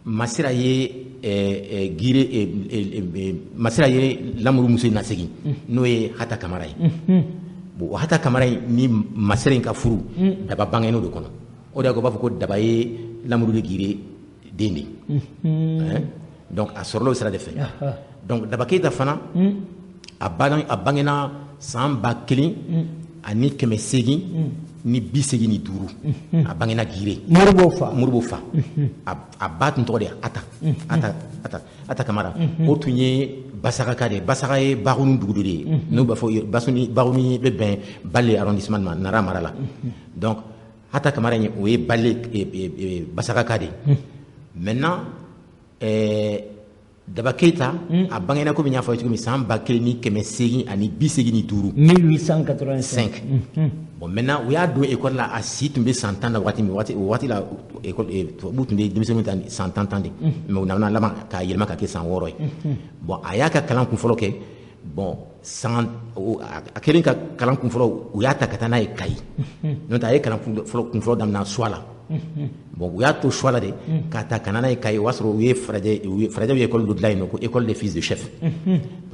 masira ye gire masira ye lamuru muso na segin no ye Hata Kamara ye bon Hata Kamara ni masira ka furu daba bangeno de kono o da ko ba ko daba ye lamuru de gire deni donc a sorlo sera de fait donc daba Keita fana a bangena samba kelin ani kɛmɛ segin ni bi segin ni duuru a bangena gire Moribo fa a ba tun tɔgɔ de Ata Kamara o tun ye Basaga ka de Basaga ye Bagunu dugu de ye n'o b'a fɔ Bagunu bɛ bɛn Bale arrondissement ma Nara mara la donc Hata Kamara o ye Bale Basaga ka de maintenant Daba Keita a bangena ko binya fɔ cogo min san 1985 ani 1885 bon maintenant u y'a don école la a si tun bɛ san 10 na waati la école bu tun bɛ denmisɛnninw ta san 10 de mais u nana laban k'a yɛlɛma ka kɛ san 6 ye bon a y'a ka kalan kun fɔlɔ kɛ bon a kɛlen ka kalan kun fɔlɔ u y'a ta ka taa n'a ye Kayi n'o tɛ a ye kalan kun fɔlɔ daminɛ Suala bon u y'a to Suala de k'a ta ka na n'a ye Kayi o y'a sɔrɔ u ye Farajɛw ye école dɔ dilan yen nɔ ko école des fils de chef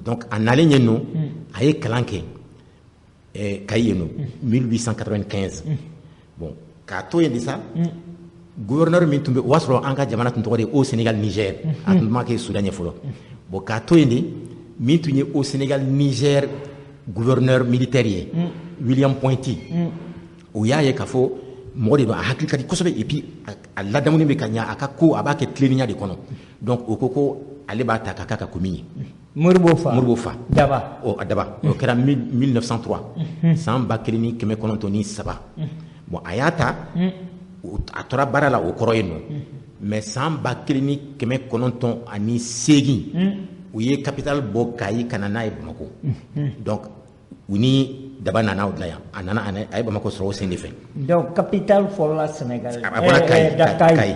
donc a nalen yen nɔ a ye kalan kɛ Kayi yen nɔ 1895 bon k'a to yen de sa gouverneur min tun bɛ o y'a sɔrɔ an ka jamana tun tɔgɔ de au Sénégal Niger a tun ma kɛ Sudan ye fɔlɔ bon k'a to yen de min tun ye au Sénégal Niger gouverneur militaire ye William Pointy o y'a ye k'a fɔ mɔgɔ de don a hakili ka di kosɛbɛ et puis a ladamunen bɛ ka ɲɛ a ka ko a b'a kɛ tilennenya de kɔnɔ donc o ko ale b'a ta k'a k'a ka commune ye Moribo fa Daba o kɛra 1903 san 1903 bon a y'a ta a tora baara la o kɔrɔ yen nɔ mais san 1908 u ye capitale bɔ Kayi ka na n'a ye Bamako donc u ni Daba nana o dilan yan a ye Bamako sɔrɔ o sen de fɛ donc capitale fɔlɔ Sénégal a bɔra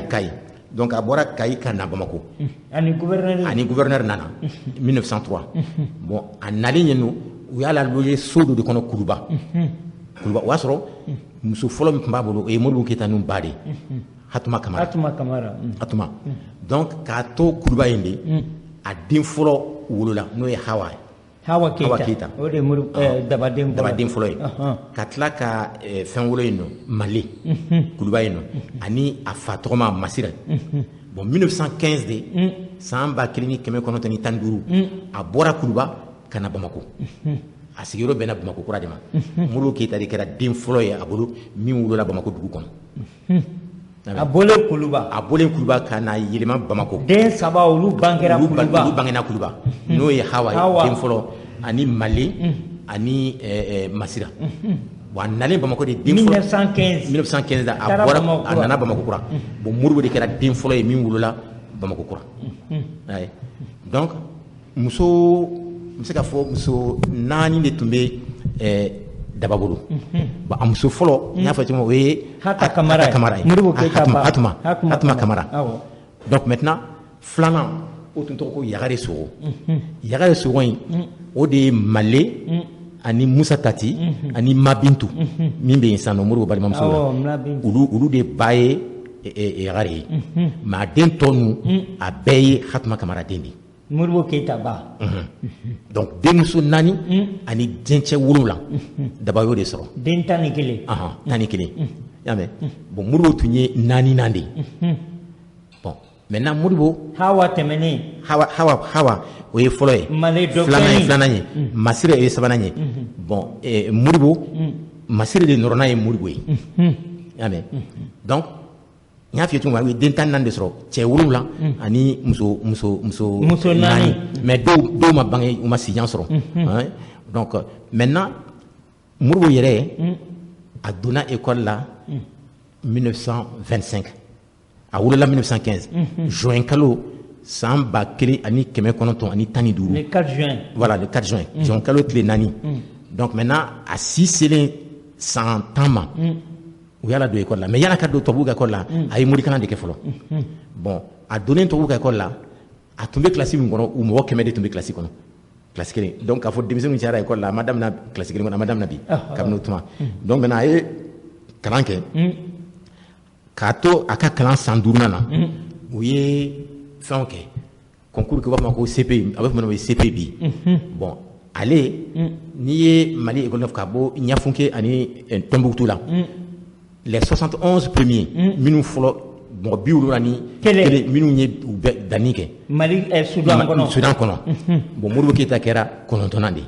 Kayi donc a bɔra Kayi ka na Bamako ani gouverneur nana 1903 bon a nalen yen nɔ u y'a laloger so dɔ de kɔnɔ Kuluba o y'a sɔrɔ muso fɔlɔ min tun b'a bolo o ye Modibo Keita ninnu ba de Hatuma Kamara donc k'a to Kuluba yen de a den fɔlɔ wolola n'o ye Hawa Keita o de Daba den fɔlɔ ye ka tila ka fɛn wolo yen nɔ Male Kuluba yen nɔ ani a fa tɔgɔma Masira bon 1915 de san 1915 a bɔra Kuluba ka na Bamako a sigiyɔrɔ bɛnna Bamako kura de ma Modibo Keita de kɛra den fɔlɔ ye a bolo min wolola Bamako dugu kɔnɔ a bɔlen Kuluba ka na yɛlɛma Bamako den saba olu bangena Kuluba n'o ye Hawa ye den fɔlɔ ani Male ani Masira bon a nalen Bamako de den fɔlɔ 1915 a nana Bamako kura bon Modibo de kɛra den fɔlɔ ye min wolola Bamako kura donc muso n bɛ se ka fɔ muso 4 de tun bɛ Daba bolo bon a muso fɔlɔ n y'a fɔ cogo min o ye Hata Kamara Hatuma Kamara donc maintenant filanan o tun tɔgɔ ko Yagare Sogo in o de ye Male ani Musa Tati ani Mabintu min bɛ yen sisan nɔ Modibo balimamuso la olu de ba ye Yagare ye mais a den tɔ ninnu a bɛɛ ye Hatuma Kamara den de ye Modibo Keita ba donc denmuso 4 ani dencɛ 7 Daba y'o de sɔrɔ den 11 y'a mɛn bon Modibo tun ye 4nan de ye bon maintenant Modibo Hawa tɛmɛnen Hawa o ye fɔlɔ ye filanan ye Masire ye sabanan ye bon Modibo Masire de nɔrɔna ye Modibo ye y'a mɛn donc n y'a f'i ye cogo min na u ye den 14 de sɔrɔ cɛ 7 ani muso 4 mais dɔw ma bange u ma sijan sɔrɔ donc maintenant Modibo yɛrɛ a donna école la 1925 a wolola 1915 juin kalo san 1915 le 4 juin voilà le 4 juin juin kalo tile 4 donc maintenant a si selen san 10 ma u y'a ladon école la mais yana ka don tubabuw ka école la a ye morikalan de kɛ fɔlɔ bon a donnen tubabuw ka école la a tun bɛ classe min kɔnɔ u mɔgɔ 100 de tun bɛ classe kɔnɔ classe 1 donc k'a fɔ denmisɛnninw cayara école la a ma daminɛ classe 1 kɔnɔ a ma daminɛ bi kabini o tuma donc maintenant a ye kalan kɛ k'a to a ka kalan san 5nan na u ye fɛn kɛ concours kɛ u b'a fɔ ma ko CPI a bɛ fɔ ma ko CPI bon ale n'i ye Mali école ka bɔ Ɲafunke ani Tombouctou la les 71 premiers minnu fɔlɔ mɔgɔ 70 ni kelen minnu ye u bɛɛ danni kɛ Mali Sudan kɔnɔ bon Modibo Keita kɛra 9nan de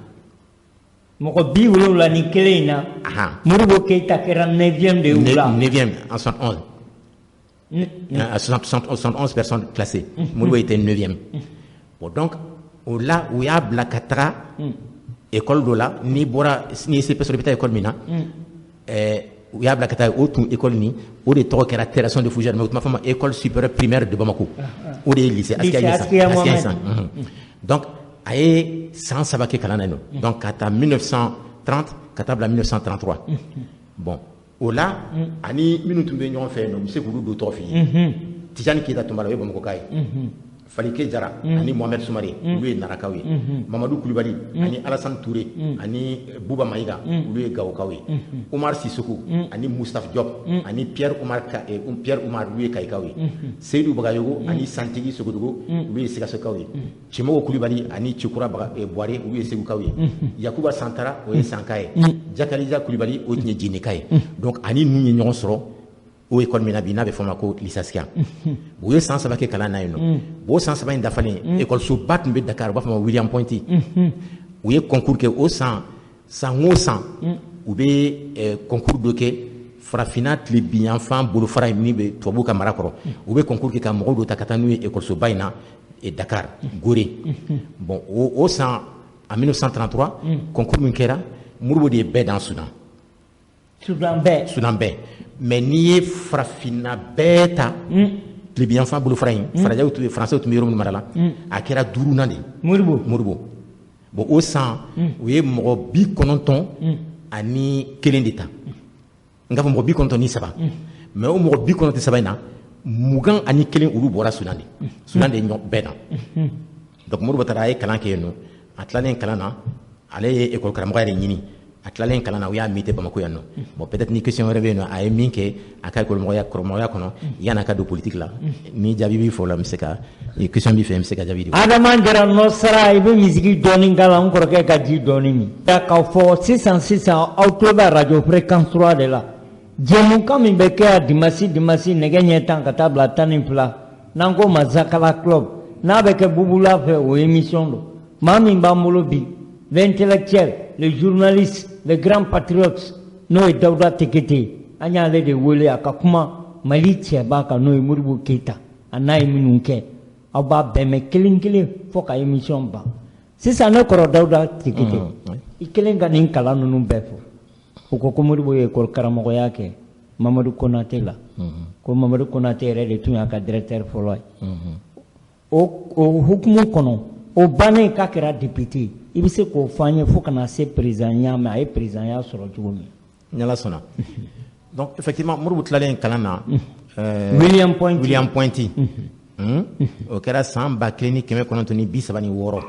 mɔgɔ 70 ni kelen in na Modibo Keita kɛra 9e de ye la 9e en 71 71 personnes classées Modibo était 9e bon donc au là où y'a bila ka taga école dɔ la n'i ye CP sɔrɔ i bɛ taa école min na u y'a bila ka taa o tun école ni o de tɔgɔ kɛra Terrasson de Fougères mais u tun b'a fɔ ma école supérieure primaire de Bamako o de ye lycée Askia Ɲasan donc a ye san 3 kɛ kalan na yen nɔ donc ka taa 1930 ka taa bila 1933 bon o la ani minnu tun bɛ ɲɔgɔn fɛ yen nɔ n bɛ se k'olu don tɔgɔ f'i ye Tijani Keyita tun b'a la o ye Bamakoka ye Falike Jara ani Mohamed Soumare olu ye Narakaw ye Mamadou Kulibali ani Alassane Touré ani Bouba Maïga olu ye Gawokaw ye Omar Sissoko ani Moustapha Diop ani Pierre Oumar olu ye Kayikaw ye Seydou Bagayogo ani Santigi Sogodogo olu ye Sikasokaw ye Cimogo Kulibali ani Cikura Boire olu ye Segukaw ye Yakuba Santara o ye Sanka ye Jakalija Kulibali o tun ye Djineka ye donc ani ninnu ye ɲɔgɔn sɔrɔ o école min na bi n'a bɛ fɔ ma ko lycée Askia u ye san 3 kɛ kalan na yen nɔ o san 3 in dafalen écoleso ba tun bɛ Dakar u b'a fɔ ma William Ponty u ye concours kɛ o san o san u bɛ concours dɔ kɛ farafinna tilebiyanfan bolofara min bɛ tubabuw ka mara kɔrɔ u bɛ concours kɛ ka mɔgɔw dɔ ta ka taa n'u ye écoleso ba in na Dakar Gorée bon o san en 1933 concours min kɛra Modibo de ye bɛɛ dan Soudan bɛɛ mais n'i ye farafinna bɛɛ ta tilebiyanfan bolofara in farajɛw tun bɛ français tun bɛ yɔrɔ minnu mara la a kɛra 4nan de Modibo bon o san u ye mɔgɔ 91 ani 1 de ta n k'a fɔ mɔgɔ 93 mais o mɔgɔ 93 in na 20 ani 1 olu bɔra Soudan de bɛɛ dan donc Modibo taara a ye kalan kɛ yen nɔ a tilalen kalan na ale ye école karamɔgɔ yɛrɛ ɲini a tilalen kalan na u y'a mité Bamako yan nɔ bon peut-être ni question wɛrɛ bɛ yen nɔ a ye min kɛ a ka école karamɔgɔya kɔnɔ yan'a ka don politique la ni jaabi b'i fɔ la n bɛ se ka question b'i fɛ n bɛ se ka jaabi di. Adama Jara nɔ sara i bɛ misigi dɔɔni k'a la n kɔrɔkɛ ka ji dɔɔni min. K'a fɔ sisan aw tulo bɛ radio fréquence 3 de la jɛmukan min bɛ kɛ a dimanche nɛgɛ ɲɛ 10 ka taa bila 12 n'an ko ma Zakala club n'a bɛ kɛ Bubula fɛ o émission don maa min b'an bolo bi l'intellectuel le journaliste le grand patriote n'o ye Dawuda Tekete an y'ale de wele a ka kuma Mali cɛba kan n'o ye Modibo Keita a n'a ye minnu kɛ aw b'a bɛɛ mɛn kelen kelen fo ka émission ban sisan ne kɔrɔ Dawuda Tekete i kelen ka nin kalan ninnu bɛɛ fɔ u ko Modibo ye école karamɔgɔya kɛ Mamadou Konate la ko Mamadou Konate yɛrɛ de tun y'a ka directeur fɔlɔ ye o hukumu kɔnɔ o bannen k'a kɛra député i bɛ se k'o fɔ an ye fo ka na se présidentya ma a ye présidentya sɔrɔ cogo min. N'Ala sɔnna donc effectivement Modibo tilalen kalan na William Ponty o kɛra san 1936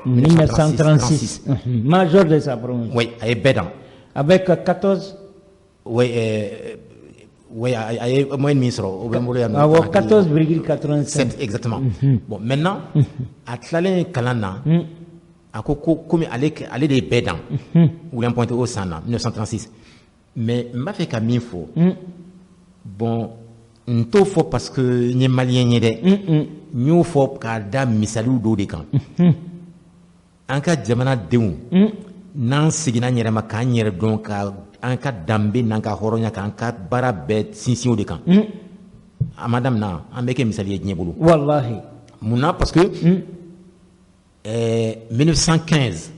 1936 major de sa promotion. Oui a ye bɛɛ dan. Avec 14 oui a ye moyenne min sɔrɔ o bɛ n bolo yan nɔ 14,87 exactement bon maintenant a tilalen kalan na a ko komi ale de ye bɛɛ dan William Ponty o san na 1936 mais n b'a fɛ ka min fɔ bon n t'o fɔ parce que n ye maliyɛn ye dɛ n y'o fɔ k'a da misaliw dɔw de kan an ka jamanadenw n'an seginna an yɛrɛ ma k'an yɛrɛ dɔn ka an ka danbe n'an ka hɔrɔnya k'an ka baara bɛɛ sinsin o de kan a ma daminɛ an bɛ kɛ misali ye diɲɛ bolo walahi mun na parce que 1915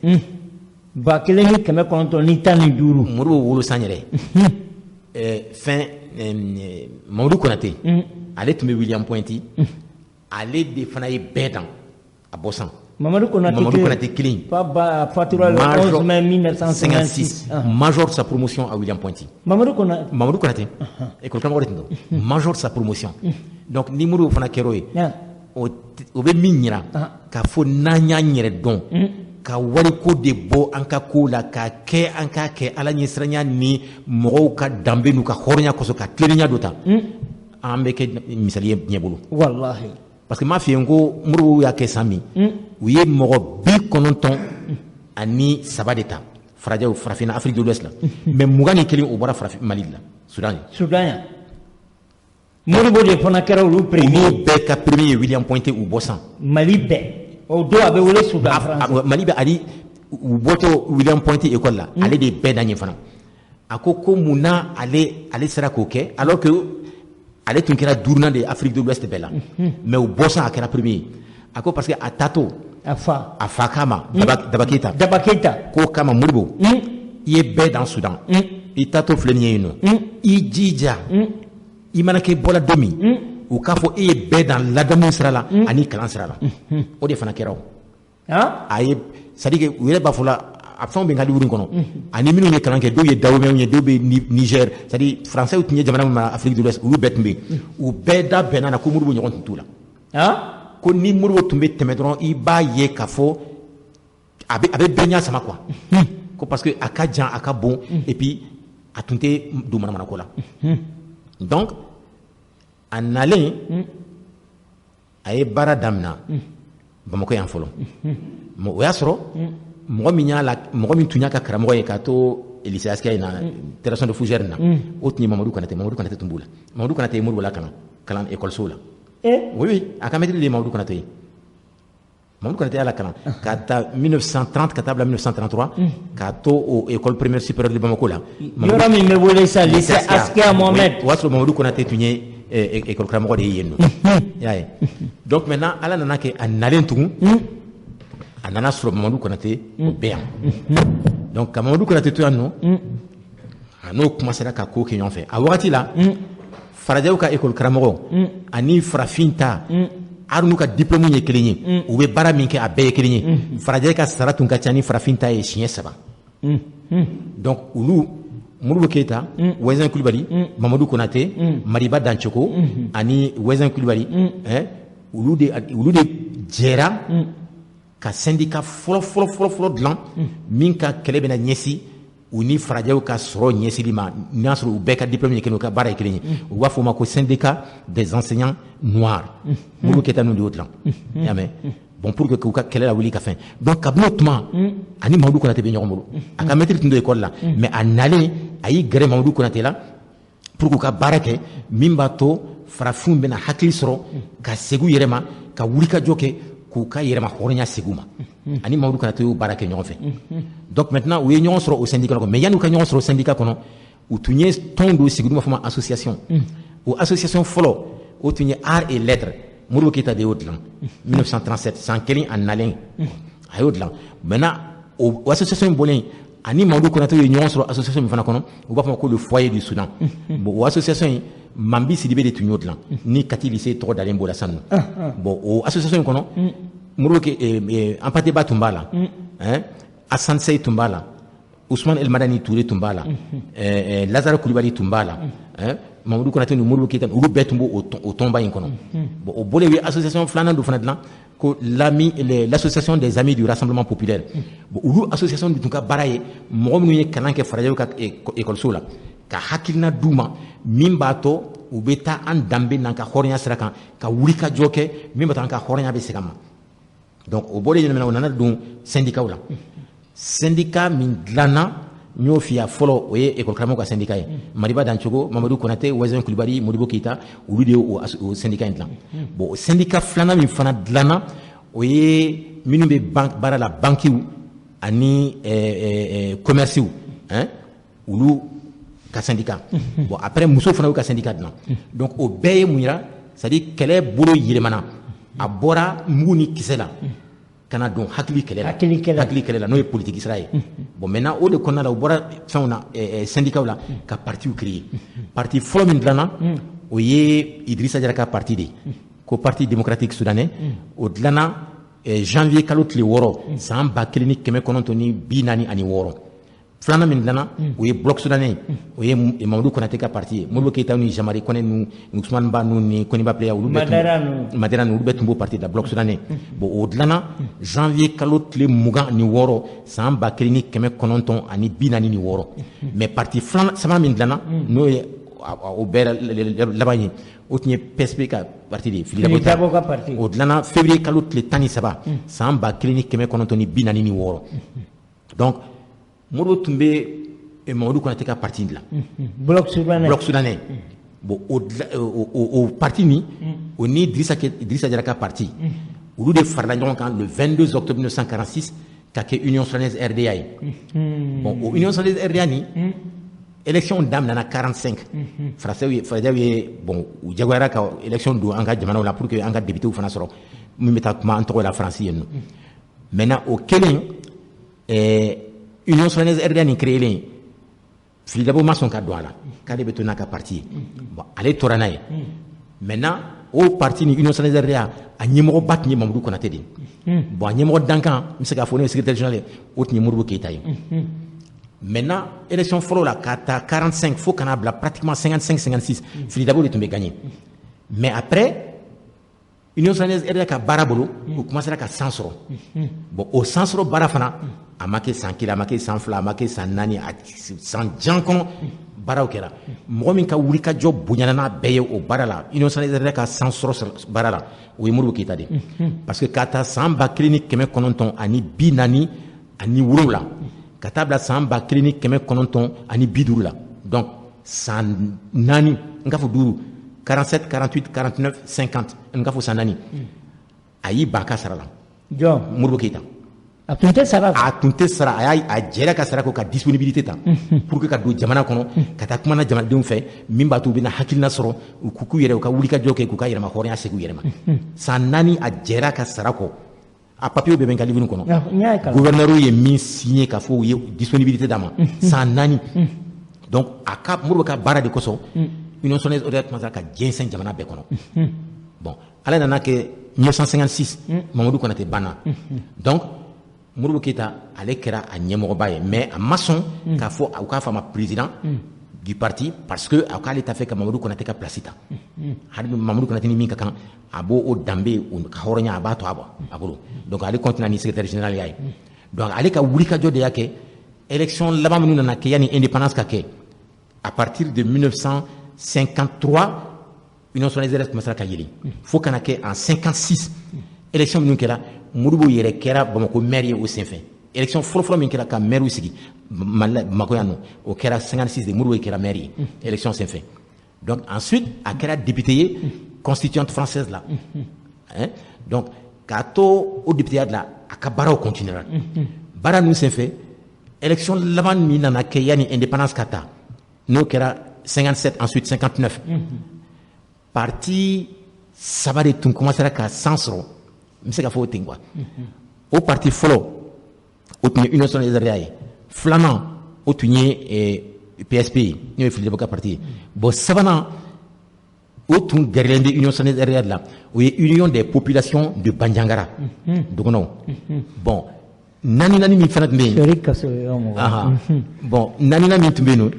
1915 Modibo wolo san yɛrɛ fɛn Mamadou Konate ale tun bɛ William Ponty ale de fana ye bɛɛ dan a bɔ san Mamadou Konate kelen fatura le 11 mai 1956 major sa promotion à William Ponty Mamadou Konate école karamɔgɔ de tun don major sa promotion donc ni Modibo fana kɛra o ye o bɛ min yira k'a fɔ n'an y'an yɛrɛ dɔn ka wariko de bɔ an ka ko la k'a kɛ an k'a kɛ Ala ɲɛsiranya ni mɔgɔw ka danbe n'u ka hɔrɔnya kosɔn ka tilennenya dɔ ta an bɛ kɛ misali ye diɲɛ bolo walahi parce que m'a fait un go Modibo y'a kɛ san min u ye mɔgɔ 90 ani 3 d'État farajaw farafina Afrique de l'Ouest la mais mugan ni kelen o bɔra Mali la Soudan ya Modibo de fana kɛra olu premier bɛɛ ka premier ye William Pointé u bɔ san Mali bɛɛ o don a bɛ wele Soudan Mali bɛ ali u bɔtɔ William Pointé école la ale de bɛɛ da ɲɛ fana a ko mun na ale sera k'o kɛ alors que ale tun kɛra duurunan de Afrique de l'Ouest bɛɛ la mais u bɔ san a kɛra premier a ko parce que a tato a fa kama Daba Keita ko kama Modibo i ye bɛɛ dans Soudan i tato filɛ nin ye yen nɔ i jija i mana kɛ bɔla don min u k'a fɔ e ye bɛɛ dans ladamu sira la ani kalan sira la o de fana kɛra o a ye c'est à dire que u yɛrɛ b'a fɔ la a fɛnw bɛ n ka livre kɔnɔ ani minnu ye kalan kɛ dɔw ye Dahomeyw ye dɔw bɛ Niger c'est à dire français tun ye jamana min ma Afrique de l'Ouest olu bɛɛ tun bɛ yen u bɛɛ da bɛnna na ko Modibo ɲɔgɔn tun t'u la ko ni Modibo tun bɛ tɛmɛ dɔrɔn i b'a ye k'a fɔ a bɛ bɛɛ ɲɛ sama quoi ko parce que a ka jan a ka bon et puis a tun tɛ don manamanako la donc a nalen a ye baara daminɛ Bamako yan fɔlɔ o y'a sɔrɔ mɔgɔ min tun y'a ka karamɔgɔ ye k'a to lycée Askia in na Terrason de Fougère na o tun ye Mamadou Kanate tun b'o la Mamadou Kanate ye Modibo la kalan école la oui a ka maître de ye Mamadou Kanate ye Mamadou Kanate y'a la kalan k'a ta 1930 ka taa bila 1933 k'a to o école primaire supérieure de Bamako la yɔrɔ min bɛ wele sa lycée Askia Mohamed o y'a sɔrɔ Mamadou Kanate tun ye école karamɔgɔ de ye yen nɔ y'a ye donc maintenant ala nana kɛ a nalen tugun a nana sɔrɔ Mamadou Kanate o bɛ yan donc ka Mamadou Kanate to yan nɔ a n'o commencera ka ko kɛ ɲɔgɔn fɛ a wagati la farajaw ka école karamɔgɔ ani farafin ta hali n'u ka diplôme ye kelen ye u bɛ baara min kɛ a bɛɛ ye kelen ye farajɛ ka sara tun ka ca ni farafin ta ye siɲɛ 3 donc olu Modibo Keita Wezin Coulibaly Mamadou Konate Mariba Danchoko ani Wezin Coulibaly olu de jɛra ka syndicat fɔlɔ dilan min ka kɛlɛ bɛna ɲɛsin u ni farajɛw ka sɔrɔ ɲɛsili ma n'a sɔrɔ u bɛɛ ka diplôme ye kelen u ka baara ye kelen ye u b'a fɔ o ma ko syndicat des enseignants noirs Modibo Keita ninnu de y'o dilan i y'a mɛn bon pour que k'u ka kɛlɛ la wuli ka fɛn donc kabini o tuma ani Mamadou Konate bɛ ɲɔgɔn bolo a ka maître tun don école la mais a nalen a y'i gɛrɛ Mamadou Konate la pour k'u ka baara kɛ min b'a to farafinw bɛna hakili sɔrɔ ka segin u yɛrɛ ma ka wulikajɔ kɛ k'u ka yɛrɛma hɔrɔnya segin u ma ani Mamadou Konate y'o baara kɛ ɲɔgɔn fɛ donc maintenant u ye ɲɔgɔn sɔrɔ o syndicat kɔnɔ mais yanni u ka ɲɔgɔn sɔrɔ o syndicat kɔnɔ u tun ye tɔn dɔ sigi n'u b'a fɔ ma association o association fɔlɔ o tun ye art et lettres Modibo Keita de y'o dilan 1937 san kelen a nalen a y'o dilan maintenant o association bɔlen ani Mamadou Konate ye ɲɔgɔn sɔrɔ association min fana kɔnɔ u b'a fɔ ko le foyer du Soudan bon o association in Mambi Sidibé de tun y'o dilan ni Kati lycée tɔgɔ dalen b'o la sisan nɔ bon o association in kɔnɔ Modibo Anpateba tun b'a la Assane Seye tun b'a la Ousmane El Madani Touré tun b'a la Lazare Coulibaly tun b'a la Mamadou Konate ni Modibo Keita olu bɛɛ tun b'o o tɔnba in kɔnɔ bon o bɔlen u ye association filanan dɔ fana dilan ko l'association des amis du rassemblement populaire bon olu association tun ka baara ye mɔgɔ minnu ye kalan kɛ farajɛw ka écoleso la ka hakilina d'u ma min b'a to u bɛ taa an danbe n'an ka hɔrɔnya sira kan ka wulikajɔ kɛ min b'a to an ka hɔrɔnya bɛ segin an ma donc o bɔlen ɲɛnamina o nana don syndicat la syndicat min dilanna n y'o f'i ye fɔlɔ o ye école karamɔgɔ ka syndicat ye Mariba Dancogo Mamadou Konate Wezin Coulibaly Modibo Keita olu de ye o syndicat in dilan bon o syndicat filanan min fana dilanna o ye minnu bɛ baara la bankiw ani commerciw olu ka syndicat bon après musow fana y'u ka syndicat dilan donc o bɛɛ ye mun yira c'est à dire kɛlɛ bolo yɛlɛmana a bɔra mugu ni kisɛ la kana don hakili kɛlɛ la n'o ye politique sira ye bon maintenant o de kɔnɔna la u bɔra fɛnw na syndicat la ka partiw créer parti fɔlɔ min dilanna o ye Idrissa Diarra ka parti de ko parti démocratique soudanais o dilanna janvier kalo tile 6 san 1946 filanan min dilanna o ye bloc soudanais o ye Mamadou Konate ka parti ye Modibo Keita ni Jamari Kone ni Ousmane Ba ni Koniba Pleya olu Madera olu bɛɛ tun b'o parti da bloc soudanais bon o dilanna janvier kalo tile 26 san 1946 mais parti filanan sabanan min dilanna n'o ye au bɛɛ laban ye o tun ye PSP ka parti de ye Filidabo ka parti o dilanna février kalo tile 13 san 1946 donc Modibo tun bɛ Mamadu Konate ka parti dilan bloc soudanais bon o parti ni o ni Idrissa Diarra ka parti olu de farala ɲɔgɔn kan le 22 octobre 1946 ka kɛ Union Soudanaise RDA ye bon o Union Soudanaise RDA ni élection daminɛna 45 farajɛw ye bon u jagoyara ka élection don an ka jamanaw la pour que an ka députéw fana sɔrɔ min bɛ taa kuma an tɔgɔ la faransi yen nɔ maintenant o kelen Union Soudanaise RDA nin créelen Filidabo ma sɔn ka don a la k'ale bɛ to n'a ka parti ye bon ale tora n'a ye maintenant o parti ni Union Soudanaise RDA a ɲɛmɔgɔba tun ye Mamadu Konate de ye bon a ɲɛmɔgɔ dankan n bɛ se k'a fɔ n'o ye secrétaire général ye o tun ye Modibo Keyita ye maintenant élection fɔlɔ la ka taa 45 fo kana bila pratiquement 55-56 Filidabo de tun bɛ gagner mais après Union Soudanaise RDA ka baara bolo o commencera ka san sɔrɔ bon o san sɔrɔ baara fana a ma kɛ san 1 a ma kɛ san 2 a ma kɛ san 4 a san jan kɔnɔ baaraw kɛra mɔgɔ min ka wulikajɔ bonyana n'a bɛɛ ye o baara la Union Soudanaise RDA ka san sɔrɔ baara la o ye Modibo Keyita de parce que ka taa san 1947 ka taa bila san 1950 la donc san 4 n k'a fɔ 5 47 48 49 50 n k'a fɔ san 4 a y'i ban a ka sara la Modibo Keyita a tun tɛ sara a jɛra ka sara ko ka disponibilité ta pour que ka don jamana kɔnɔ ka taa kumana jamanadenw fɛ min b'a to u bɛna hakilina sɔrɔ u k'u yɛrɛ u ka wulikajɔ kɛ k'u ka yɛrɛma hɔrɔnya segin u yɛrɛ ma san 4 a jɛra ka sara kɔ a papier bɛ n ka livre kɔnɔ gouverneur ye min signé k'a fɔ u ye disponibilité d'a ma san 4 donc a ka Modibo ka baara de kosɔn Union Soudanaise RDA commencera ka jɛnsɛn jamana bɛɛ kɔnɔ bon ala nana kɛ 1956 Mamadu Konate banna donc Modibo Keyita ale kɛra a ɲɛmɔgɔba ye mais a ma sɔn k'a fɔ u k'a fɔ a ma président du parti parce que a k'ale t'a fɛ ka Mamadu Konate ka place ta hali Mamadu Konate ni min ka kan a b'o o danbe o ka hɔrɔnya a b'a to a bolo donc ale continue ni secrétaire général y'a ye donc ale ka wulikajɔ de y'a kɛ élection laban minnu nana kɛ yanni indépendance ka kɛ à partir de 1953 Union Soudanaise RDA commencera ka yɛlɛ fo kana kɛ en 56 élection minnu kɛra Modibo yɛrɛ kɛra Bamako maire ye o senfɛ élection fɔlɔfɔlɔ min kɛra ka maire sigi Bamako yan nɔ o kɛra 56 de Modibo kɛra maire ye élection senfɛ donc ensuite a kɛra député ye constituante française la donc k'a to o député ya la a ka baaraw continuera baara ninnu senfɛ élection laban min nana kɛ yanni indépendance ka taa n'o kɛra 57 ensuite 59 parti saba de tun commencera ka san sɔrɔ n bɛ se ka fɔ o ten quoi o parti fɔlɔ o tun ye Union Soudanaise RDA ye filanan o tun ye PSP ye n'o ye Filidabo ka parti ye bon sabanan o tun gɛrɛlen bɛ Union Soudanaise RDA la o ye Union des populations de Bandiangara dɔgɔnɔw bon naani min fana tun bɛ yen bon naani min tun bɛ yen nɔ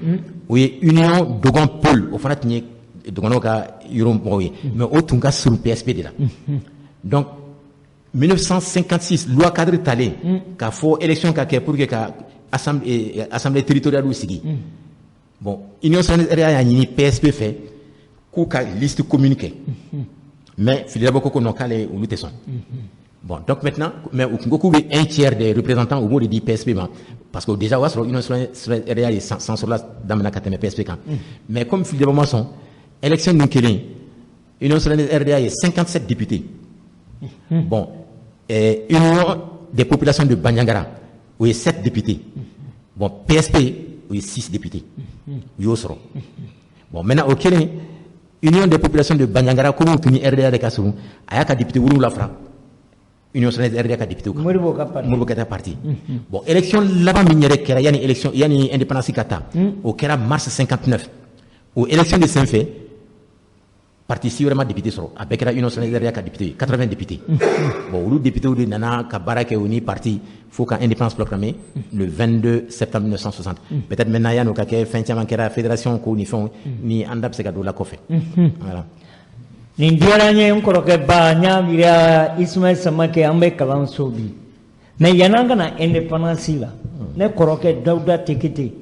o ye Union Dogon Pôle o fana tun ye dɔgɔnɔw ka yɔrɔ mɔgɔw ye mais o tun ka surun PSP de la donc 1956 loi cadre talen k'a fɔ élection ka kɛ pour que ka assemblée territoriale sigi bon Union Soudanaise RDA y'a ɲini PSP fɛ k'u ka liste commune kɛ mais Filidabo ko non k'ale olu tɛ sɔn bon donc maintenant mais u ko k'u bɛ 1/3 des représentants u b'o de di PSP ma parce que déjà o y'a sɔrɔ Union Soudanaise RDA ye san sɔrɔla daminɛ ka tɛmɛ PSP kan mais comme Filidabo ma sɔn élection ninnu kelen Union Soudanaise RDA ye 57 députés bon Union des populations de Bandiangara où il y a 7 députés bon PSP où il y a 6 députés bon maintenant au Kenya Union des populations de Bandiangara comme on finit RDA de Kassourou il y a 4 députés où la fra Union Soudanaise RDA 4 députés Modibo Keyita parti bon élection là-bas minéré kera yani élection yani indépendance kata au kera mars 59 au élection de Saint-Fait parti si vraiment député soro avec la Union Soudanaise RDA 4 députés 80 députés bon le député de nana ka baraka uni parti faut qu'un indépendance proclamée le 22 septembre 1960 peut-être maintenant ya no ka ke fin tiama kera fédération ko ni fond ni andap se ka do la kofe voilà ni diaranye nkoro ke ba nya mira Ismaël Samake ambe kalan sobi mais yananga na indépendance la ne koro ke Daouda Tekete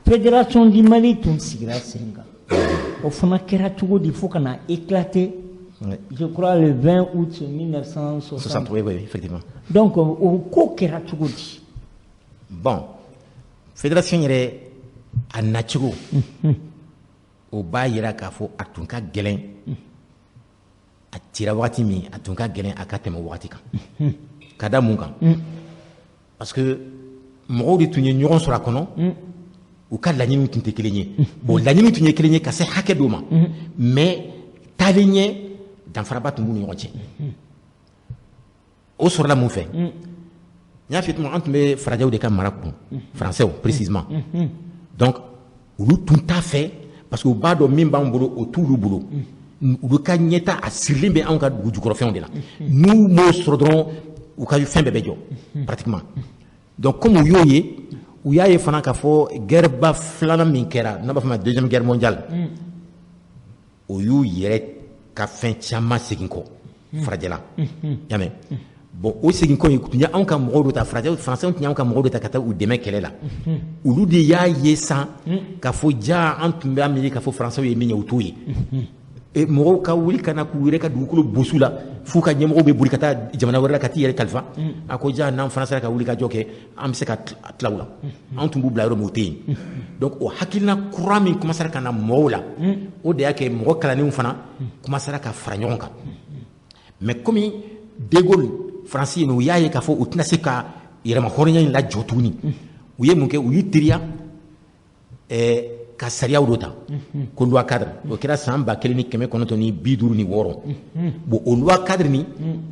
fédération du Mali tun sigira senga Au fond, il faut qu'on a éclaté. Ouais. Je crois le 20 août 1960. Oui, effectivement. Donc, au coup, Bon, fédération yɛrɛ a nacogo o b'a yira k'a fɔ a tun ka gɛlɛn a cira wagati min a tun ka gɛlɛn a ka tɛmɛ wagati kan ka da mun kan parce que mɔgɔw de tun ye ɲɔgɔn sɔrɔ a kɔnɔ u ka laɲiniw tun tɛ kelen ye bon laɲiniw tun ye kelen ye ka se hakɛ dɔ ma mais taalen ɲɛ danfaraba tun b'u ni ɲɔgɔn cɛ o sɔrɔla mun fɛ n y'a f'i ye an tun bɛ farajɛw de ka mara kun français précisément donc olu tun t'a fɛ parce que u b'a dɔn min b'an bolo o t'olu bolo olu ka ɲɛta a sirilen bɛ anw ka dugu jukɔrɔfɛnw de la n'u m'o sɔrɔ dɔrɔn u ka fɛn bɛɛ bɛ jɔ pratiquement donc comme u y'o ye u y'a ye fana k'a fɔ guerreba filanan min kɛra n'a b'a fɔ ma deuxième guerre mondiale o y'u yɛrɛ ka fɛn caman segin kɔ farajɛla y'a mɛn bon o segin kɔ in tun ye anw ka mɔgɔw dɔ ta farajɛw français tun y'anw ka mɔgɔw dɔ ta ka taa u dɛmɛ kɛlɛ la olu de y'a ye san k'a fɔ ja an tun b'a miiri k'a fɔ français ye min ye u t'o ye mɔgɔw ka wuli ka na k'u yɛrɛ ka dugukolo bosu la f'u ka ɲɛmɔgɔw bɛ boli ka taa jamana wɛrɛ la ka t'i yɛrɛ kalifa a ko ja n'an fana sera ka wuli ka jɔ kɛ an bɛ se ka tila u la an tun b'u bila yɔrɔ min o tɛ yen donc o hakilina kura min commencera ka na mɔgɔw la o de y'a kɛ mɔgɔ kalannenw fana commencera ka fara ɲɔgɔn kan mais komi de Gaulle faransi u y'a ye k'a fɔ u tɛna se ka yɛrɛmahɔrɔnya in lajɔ tuguni u ye mun kɛ u y'u teriya ka sariyaw dɔ ta ko loi cadre o kɛra san 1956 bon o loi cadre nin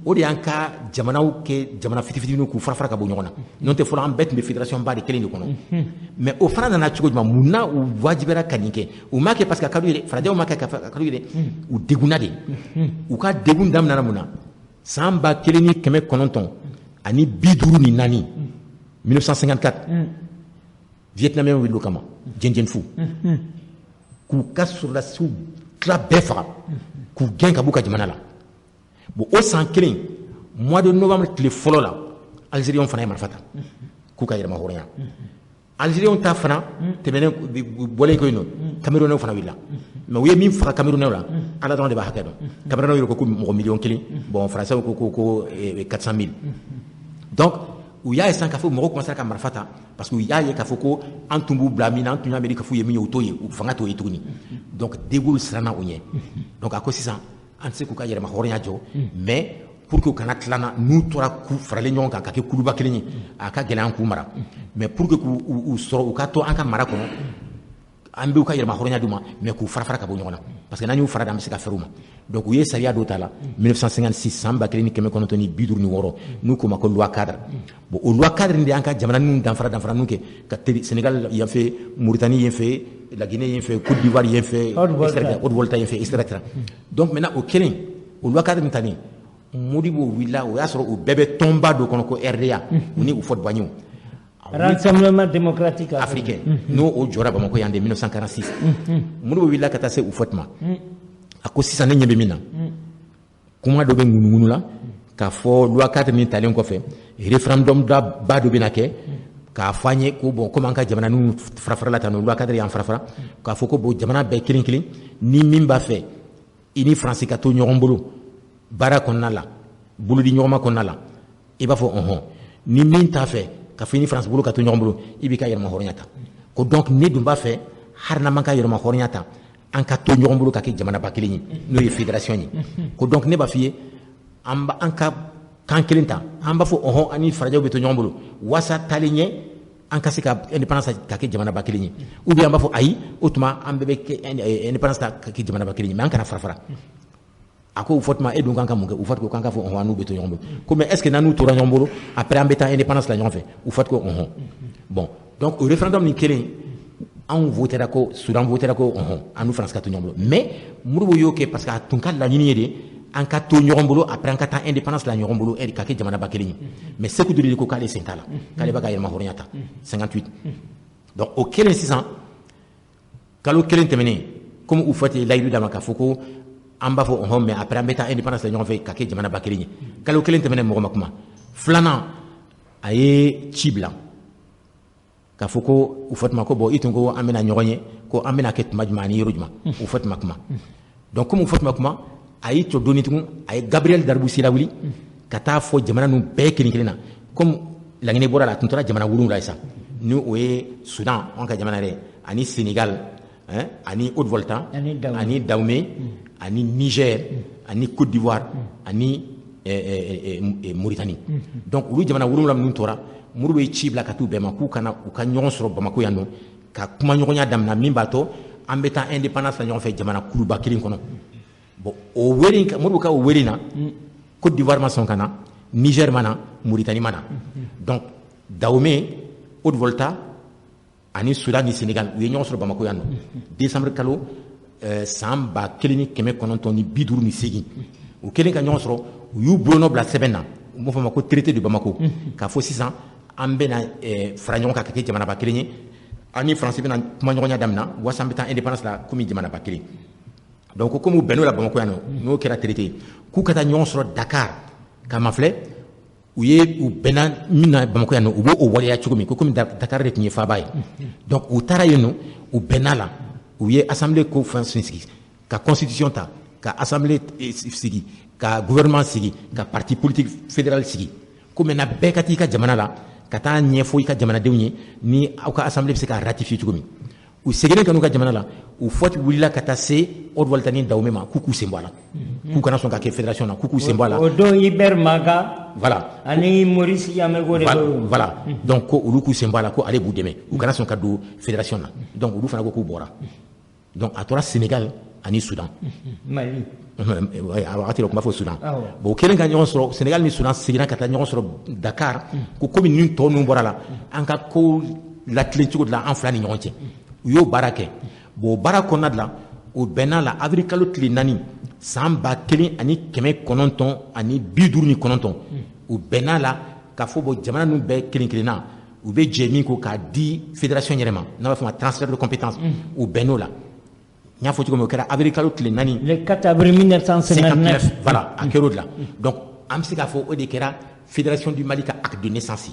o de y'an ka jamanaw kɛ jamana fitinin k'u fara fara ka bɔ ɲɔgɔn na n'o tɛ fɔlɔ an bɛɛ tun bɛ fédération ba de kelen de kɔnɔ mais o fana nana cogo jumɛn mun na u wajibira ka nin kɛ u m'a kɛ parce que a ka d'u ye dɛ farajɛw m'a kɛ ka d'u ye dɛ u degunna de u ka degun daminɛna mun na san 1954 1954 Vietnamien wili o kama Dien Phu k'u ka sɔrɔdasiw tila bɛɛ faga k'u gɛn ka b'u ka jamana la bon o san kelen mois de novembre tile fɔlɔ la Algériens fana ye marifa ta k'u ka yɛrɛmahɔrɔnya Algériens ta fana tɛmɛnen bɔlen ko yen nɔ Camerounais fana wulila mais u ye min faga Camerounais la Ala dɔrɔn de b'a hakɛ dɔn Camerounais ko mɔgɔ miliyɔn 1 bon français ko 400 000 donc u y'a ye sisan k'a fɔ mɔgɔw commencera ka marifa ta parce que u y'a ye k'a fɔ ko an tun b'u bila min na an tun y'a miiri k'a fɔ u ye min ye u t'o ye u fanga t'o ye tuguni donc de Gaulle siranna o ɲɛ donc a ko sisan an tɛ se k'u ka yɛrɛmahɔrɔnya jɔ mais pour que u kana tilana n'u tora k'u faralen ɲɔgɔn kan ka kɛ kuluba kelen ye a ka gɛlɛn an k'u mara mais pour que k'u sɔrɔ u ka to an ka mara kɔnɔ an b'u ka yɛrɛmahɔrɔnya d'u ma mais k'u fara fara ka bɔ ɲɔgɔn na parce que n'an y'u fara an bɛ se ka fɛrɛ u ma donc u ye sariya dɔ ta la 1956 san 1956 n'u k'o ma ko loi cadre bon o loi cadre de y'an ka jamana ninnu danfara ninnu kɛ ka Sénégal yan fɛ Mauritanie yan fɛ la Guinée yan fɛ Côte d'Ivoire yan fɛ Haute-Volta yan fɛ etc. donc maintenant o kelen o loi cadre nin talen Modibo wulila o y'a sɔrɔ o bɛɛ bɛ tɔnba dɔ kɔnɔ ko RDA u ni u fɔtbanɲɛw Rassemblement démocratique africain n'o o jɔra Bamako yan de 1946 Modibo wulila ka taa se u fɔt ma a ko sisan ne ɲɛ bɛ min na kuma dɔ bɛ ŋunuŋunu la k'a fɔ loi cadre nin talen kɔfɛ référendum ba dɔ bɛna kɛ k'a fɔ an ye ko bon comme an ka jamana ninnu farafarala tan loi cadre y'an farafara k'a fɔ ko bon jamana bɛɛ kelen kelen ni min b'a fɛ i ni Faransi ka to ɲɔgɔn bolo baara kɔnɔna la bolodi ɲɔgɔnma kɔnɔna la i b'a fɔ ɔhɔn ni min t'a fɛ ka fɔ i ni Faransi bolo ka to ɲɔgɔn bolo i b'i ka yɛrɛmahɔrɔnya ta ko donc ne dun b'a fɛ hali n'an m'an ka yɛrɛmahɔrɔnya ta an ka to ɲɔgɔn bolo ka kɛ jamanaba kelen ye n'o ye fédération ye ko donc ne b'a f'i ye an ka kan kelen ta an b'a fɔ ɔhɔn an ni farajɛw bɛ to ɲɔgɔn bolo waasa taalen ɲɛ an ka se ka indépendance ka kɛ jamanaba kelen ye ou bien an b'a fɔ ayi o tuma an bɛɛ bɛ kɛ indépendance ta ka kɛ jamanaba kelen ye mais an kana fara fara a ko u fɔ tuma e dun kan ka mun kɛ u fɔ ko kan ka fɔ ɔhɔn an n'u bɛ to ɲɔgɔn bolo ko mais est ce que n'an n'u tora ɲɔgɔn bolo après an bɛ taa indépendance la ɲɔgɔn fɛ u fɔ ko ɔhɔn bon donc o référendum nin kelen anw votera ko Soudan votera ko ɔhɔn an n'u Faransi ka to ɲɔgɔn bolo mais Modibo y'o kɛ parce que a tun ka laɲini ye de an ka to ɲɔgɔn bolo après an ka taa indépendance la ɲɔgɔn bolo ka kɛ jamanaba kelen ye mais Sékou Touré de ko k'ale sen t'a la k'ale b'a ka yɛrɛmahɔrɔnya ta 58 donc o kelen sisan kalo kelen tɛmɛnen comme u fɔ ten layidu d'a ma k'a fɔ ko an b'a fɔ ɔhɔn mais après an bɛ taa indépendance la ɲɔgɔn fɛ ka kɛ jamanaba kelen ye kalo kelen tɛmɛnen mɔgɔ ma kuma filanan a ye ci bila k'a fɔ ko u fɔ tuma ko bon i tun ko an bɛna ɲɔgɔn ye ko an bɛna kɛ tuma jumɛn ani yɔrɔ jumɛn o fɔ tuma kuma donc comme o fɔ tuma kuma a y'i jɔ dɔɔni tugun a ye Gabriel Darboussi lawuli ka taa fɔ jamana ninnu bɛɛ kelen kelen na comme laɲini bɔra la a tun tora jamana 7 ye sa ni o ye Soudan an ka jamana yɛrɛ ani Sénégal ani Haute-Volta ani Dahomey ani Niger ani Côte d'Ivoire ani Mauritanie donc olu jamana 7 minnu tora Modibo bɛ ci bila ka t'u bɛɛ ma k'u kana u ka ɲɔgɔn sɔrɔ Bamako yan nɔ ka kuma ɲɔgɔnya daminɛ min b'a to an bɛ taa indépendance la ɲɔgɔn fɛ jamana kuluba kelen kɔnɔ bon o wele Modibo ka o wele na Côte d'Ivoire ma sɔn ka na Niger ma na Mauritanie ma na donc Dahomey Haute-Volta ani Soudan ni Sénégal u ye ɲɔgɔn sɔrɔ Bamako yan nɔ décembre kalo san 1958 u kelen ka ɲɔgɔn sɔrɔ u y'u bolonɔ bila sɛbɛn na u b'a fɔ ma ko traité de Bamako k'a fɔ sisan an bɛna fara ɲɔgɔn kan ka kɛ jamanaba kelen ye ani France bɛna kuma ɲɔgɔnya daminɛ walasa an bɛ taa indépendance la komi jamanaba kelen donc comme u bɛnn'o la Bamako yan nɔ n'o kɛra traité ye k'u ka taa ɲɔgɔn sɔrɔ Dakar ka mafilɛ u bɛnna min na Bamako yan nɔ u b'o waleya cogo min ko komi Dakar de tun ye faaba ye donc u taara yen nɔ u bɛnna la u ye assemblée ko fɛn sigi ka constitution ta ka assemblée sigi ka gouvernement sigi ka parti politique fédéral sigi ko maintenant bɛɛ ka t'i ka jamana la ka taa ɲɛfɔ i ka jamanadenw ye ni aw ka assemblée bɛ se ka ratifier cogo min u seginnen ka n'u ka jamana la u fɔti wulila ka taa se Haute-Volta ni Dahomey ma k'u sen bɔ a la k'u kana sɔn ka kɛ fédération na k'u sen bɔ a la o don Ibert Maga voilà ani Maurice Yamego de voilà donc ko olu k'u sen bɔ a la ko ale b'u dɛmɛ u kana sɔn ka don fédération na donc olu fana ko k'u bɔra donc a tora Sénégal ani Soudan Mali a wagati la o tun b'a fɔ Soudan bon o kelen ka ɲɔgɔn sɔrɔ Sénégal ni Soudan seginna ka taa ɲɔgɔn sɔrɔ Dakar ko komi nin tɔ ninnu bɔra la an ka ko latilen cogo de la an fila ni ɲɔgɔn cɛ u y'o baara kɛ bon o baara kɔnɔna de la o bɛnna la avril kalo tile 4 san 1959 u bɛnna la k'a fɔ bon jamana ninnu bɛɛ kelen kelenna u bɛ jɛ min ko k'a di fédération yɛrɛ ma n'a b'a fɔ ma transfert de compétence u bɛnn'o la n y'a fɔ cogo min o kɛra avril kalo tile 4 le 4 avril 1959 voilà a kɛra o de la donc an bɛ se k'a fɔ o de kɛra Fédération du Mali ka acte de naissance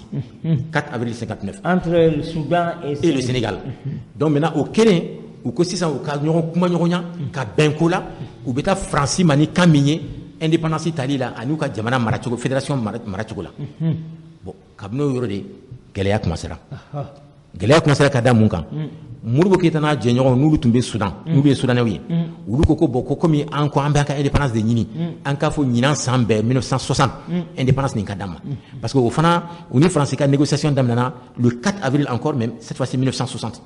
4 avril 59 entre le Soudan et le Sénégal donc maintenant au kelen u ko sisan u ka ɲɔgɔn kuma ɲɔgɔnya ka bɛn ko la u bɛ taa Faransi ma ni kan min ye indépendance tali la ani u ka jamana maracogo fédération maracogo la bon kabini o yɔrɔ de gɛlɛya commencera ka da mun kan Modibo Keyita n'a jɛɲɔgɔnw n'olu tun bɛ Soudan n'olu ye Soudanɛw ye olu ko bon ko komi an ko an bɛ an ka indépendance de ɲini an k'a fɔ ɲinan san bɛɛ 1960 indépendance nin ka d'an ma parce que o fana u ni Faransi ka négociation daminɛna le 4 avril encore même cette fois-ci 1960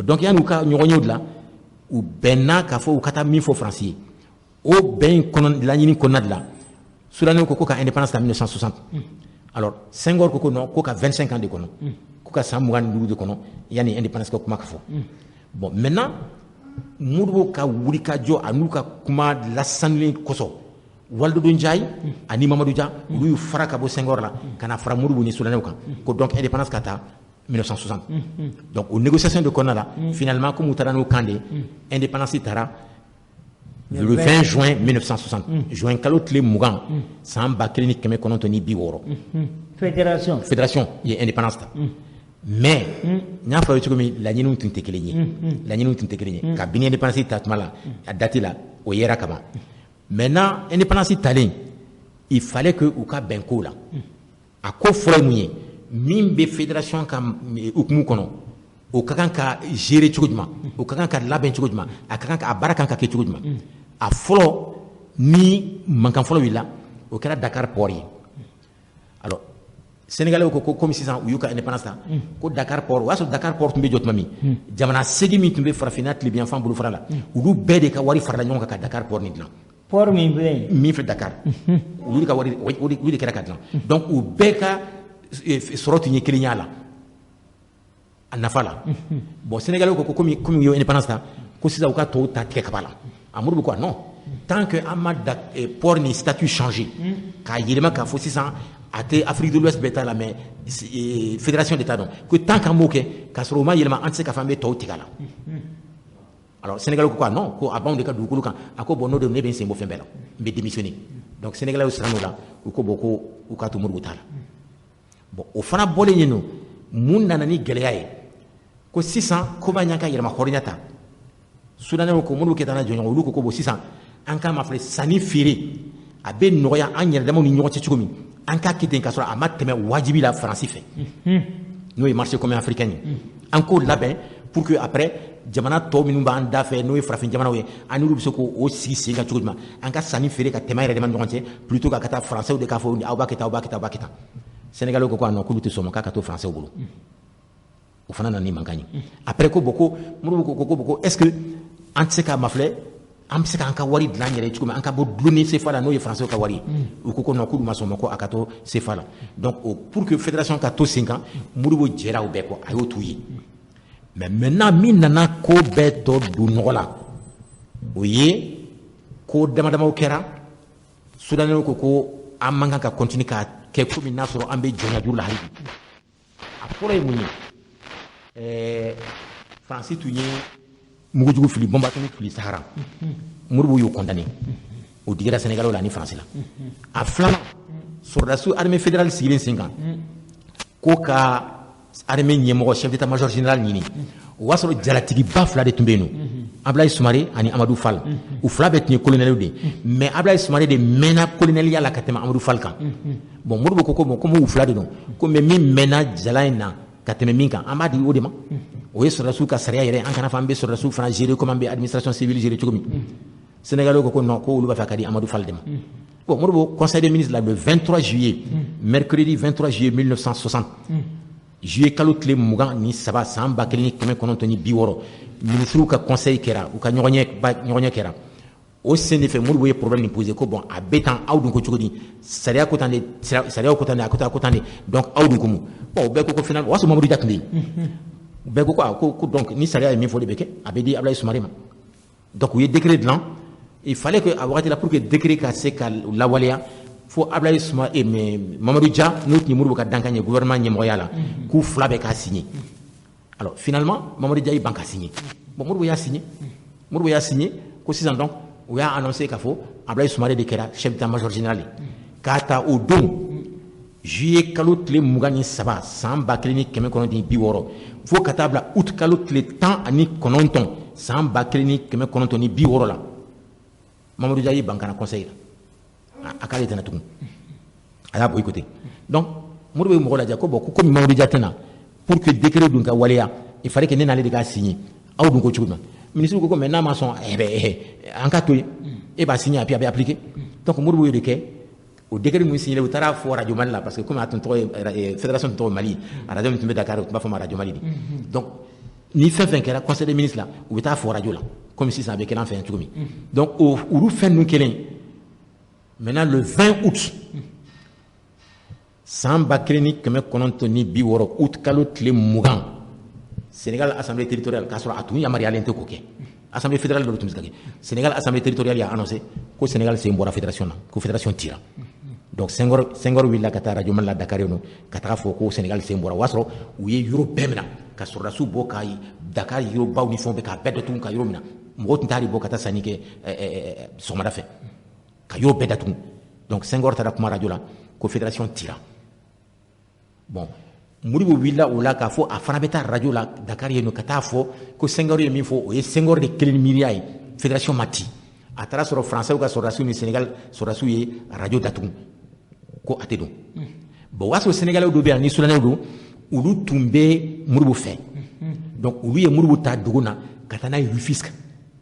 donc yanni u ka ɲɔgɔn yew la u bɛnna k'a fɔ u ka taa min fɔ Faransi ye o bɛn laɲini kɔnɔna de la Soudanɛw ko ka indépendance ta 1960 alors Senghor ko non ko ka 25 ans de kɔnɔ ka san 25 de kɔnɔ yani indépendance ka kuma ka fɔ bon maintenant Modibo ka wuli ka jɔ a n'u ka kuma lasanulen kosɔn Waldo Ndiaye ani Mamadou Dia olu y'u fara ka bɔ Senghor la ka na fara Modibo ni Soudanɛw kan ko donc indépendance ka taa 1960 donc o négociation de kɔnɔna la finalement comme u taara n'o kan de indépendance taara le 20 juin 1960 juin kalo tile 20 san 1960 fédération ye indépendance ta mais n y'a fɔ cogo min laɲiniw tun tɛ kelen ye kabini indépendance ta tuma la a date la o yera kaban maintenant indépendance talen il fallait que u ka bɛn ko la a ko fɔlɔ ye mun ye min bɛ fédération ka hukumu kɔnɔ o ka kan ka gérer cogo jumɛn o ka kan ka labɛn cogo jumɛn a baara kan ka kɛ cogo jumɛn a fɔlɔ ni mankan fɔlɔ wulila o kɛra Dakar port ye alors Sénégalais ko comme sisan u y'u ka indépendance ta ko Dakar port o y'a sɔrɔ Dakar port tun bɛ jɔ tuma min jamana 8 min tun bɛ farafinna tilebiyanfan bolofara la olu bɛɛ de ka wari farala ɲɔgɔn kan ka Dakar port nin dilan port min filɛ Dakar olu de ka wari olu de kɛra ka dilan donc u bɛɛ ka sɔrɔ tun ye kelen ye a la a nafa la bon Sénégalais ko komi u ye indépendance ta ko sisan u ka tɔw ta tigɛ kaba la a Modibo ko non tant que an ma port ni statut changé k'a yɛlɛma k'a fɔ sisan a tɛ Afrique de l'Ouest bɛɛ ta la mais fédération de ta dɔn ko tant qu'an m'o kɛ k'a sɔrɔ o ma yɛlɛma an tɛ se k'a fɔ an bɛ tɔw tigɛ a la alors Sénégalais ko non ko a b'anw de ka dugukolo kan a ko bon n'o de ne bɛ n sen bɔ fɛn bɛɛ la n bɛ démissionner donc Sénégalais siran o la u ko bon ko u k'a to Modibo ta la bon o fana bɔlen yen nɔ mun nana ni gɛlɛya ye ko sisan ko b'a ɲa ka yɛlɛma hɔrɔnya ta soudanais ko muru ke tana jonyo olu ko bo sisan an ka ma fle sani fere a be noya an yɛrɛ dama ni ɲɔgɔn cɛ cogo min an ka kiten ka sɔrɔ a ma tɛmɛ wajibi la faransi fɛ n'o ye marché commun africain ye an k'o labɛn pour que après jamana tɔw minnu b'an da fɛ n'o ye farafin jamanaw ye an n'olu bɛ se k'o sigi sen kan cogo jumɛn an ka sanni feere ka tɛmɛ yɛrɛ dama ni ɲɔgɔn cɛ plutôt ka taa français de k'a fɔ aw b'a kɛ tan aw b'a kɛ tan aw b'a kɛ tan sénégalais ko non k'olu tɛ sɔn ma k'a ka to français bolo o fana nana ni mankan ye après ko bon ko muru ko est-ce que an tɛ se ka mafilɛ an bɛ se k'an ka wari dilan yɛrɛ cogo min an ka bɔ dulonni CFA la n'o ye français ka wari ye u ko non k'olu ma sɔn ma ko a ka to CFA la donc pour que fédération ka to sen kan Modibo jɛra o bɛɛ kɔ a y'o t'u ye mais maintenant min nana ko bɛɛ tɔ don nɔgɔ la o ye ko damadamaw kɛra soudanais ko an man kan ka continuer ka kɛ komi n'a sɔrɔ an bɛ jɔnya juru la hali bi a fɔlɔ ye mun ye faransi tun ye mugujugu fili bombatini fili Sahara Modibo y'o condamné o digira Sénégalais la ni faransi la a filanan sɔrɔdasiw armée fédérale sigilen sen kan ko ka armée ɲɛmɔgɔ chef d'état-major général ɲini o y'a sɔrɔ jalatigiba fila de tun bɛ yen nɔ Ablaye Soumaré ani Amadou Fall u fila bɛɛ tun ye colonel de mais Ablaye Soumaré de mɛnna coloneliya la ka tɛmɛ Amadou Fall kan bon Modibo ko bon comme u fila de don ko mais min mɛnna jala in na ka tɛmɛ min kan an b'a di o de ma o ye sɔrɔdasiw ka sariya yɛrɛ an kana fɔ an bɛ sɔrɔdasiw fana gérer comme an bɛ administration civile gérer cogo min Sénégalais ko non ko olu b'a fɛ ka di Amadou Fall de ma bon Modibo conseil des ministres la le 23 juillet mercredi 23 juillet 1960 juillet kalo tile 23 san 1960 ministre ka conseil kɛra u ka ɲɔgɔnye kɛra o sen de fɛ Modibo ye problème posé ko bon a bɛ tan aw dun ko cogo di sariya ko tan de sariya ko tan de a ko tan de donc aw dun ko mun bon bɛɛ ko finalement o y'a sɔrɔ Mamadou Dia tun bɛ yen bɛɛ ko donc ni sariya ye min fɔ de bɛ kɛ a bɛ di Ablaye Soumaré ma donc u ye décret dilan il fallait que a wagati la pour que décret ka se ka lawaleya fo Ablaye Soumaré mais Mamadou Dia n'o tun ye Modibo ka dankan ye gouvernement ɲɛmɔgɔya la k'u fila bɛɛ k'a signé alors finalement Mamadou Dia y'i ban ka signé bon Modibo y'a signé ko sisan donc o y'a annoncé k'a fɔ Ablaye Soumaré de kɛra chef d'état-major général ye k'a ta o don juillet kalo tile 23 san 1960 fo ka taa bila août kalo tile 19 san 1960 la Mamadou Dia y'i ban kana conseil la a k'ale tɛna tugun a y'a boycotté donc Modibo ye mɔgɔ lajɛ ko bon ko komi Mamadou Dia tɛna pour que décret dun ka waleya il fallait que ne n'ale de k'a signé aw dun ko cogo min ministre ko mais n'a ma sɔn an ka to yen e b'a signé a puis a bɛ appliqué donc Modibo y'o de kɛ o décret min signé u taara fɔ radio Mali la parce que comme a tun tɔgɔ ye fédération tun tɔgɔ Mali radio min tun bɛ Dakar u tun b'a fɔ ma radio Mali de donc ni fɛn fɛn kɛra conseil des ministres la u bɛ taa fɔ radio la comme sisan a bɛ kɛ an fɛ yan cogo min donc olu fɛn ninnu kelen maintenant le 20 août san 1960 août kalo tile 20 Sénégal assemblée territoriale k'a sɔrɔ a tun yamaruyalen tɛ k'o kɛ assemblée fédérale dɔ tun bɛ se ka kɛ Sénégal assemblée territoriale y'a annoncé ko Sénégal sen bɔra fédération na ko fédération tira donc Senghor wulila ka taa radio Mali la Dakar yen nɔ ka taga fɔ ko Sénégal sen bɔra o y'a sɔrɔ u ye yɔrɔ bɛɛ minɛ ka sɔrɔdasiw bɔ ka Dakar yɔrɔbaw ni fɛnw bɛɛ k'a bɛɛ datugu ka yɔrɔ minɛ mɔgɔw tun t'a de bɔ ka taa sanni kɛ sɔgɔmada fɛ ka yɔrɔ bɛɛ datugu donc Senghor taara kuma radio la ko fédération tira bon Modibo wulila o la k'a fɔ a fana bɛ taa radio la Dakar yen nɔ ka taa fɔ ko Senghor ye min fɔ o ye Senghor de kelen miiriya ye fédération ma ci a taara sɔrɔ français ka sɔrɔdasiw ni Sénégal sɔrɔdasiw ye radio datugu ko a tɛ don bon o y'a sɔrɔ Sénégalais dɔw bɛ yan ni soudanais don olu tun bɛ Modibo fɛ donc olu ye Modibo ta dogo na ka taa n'a ye Rufisque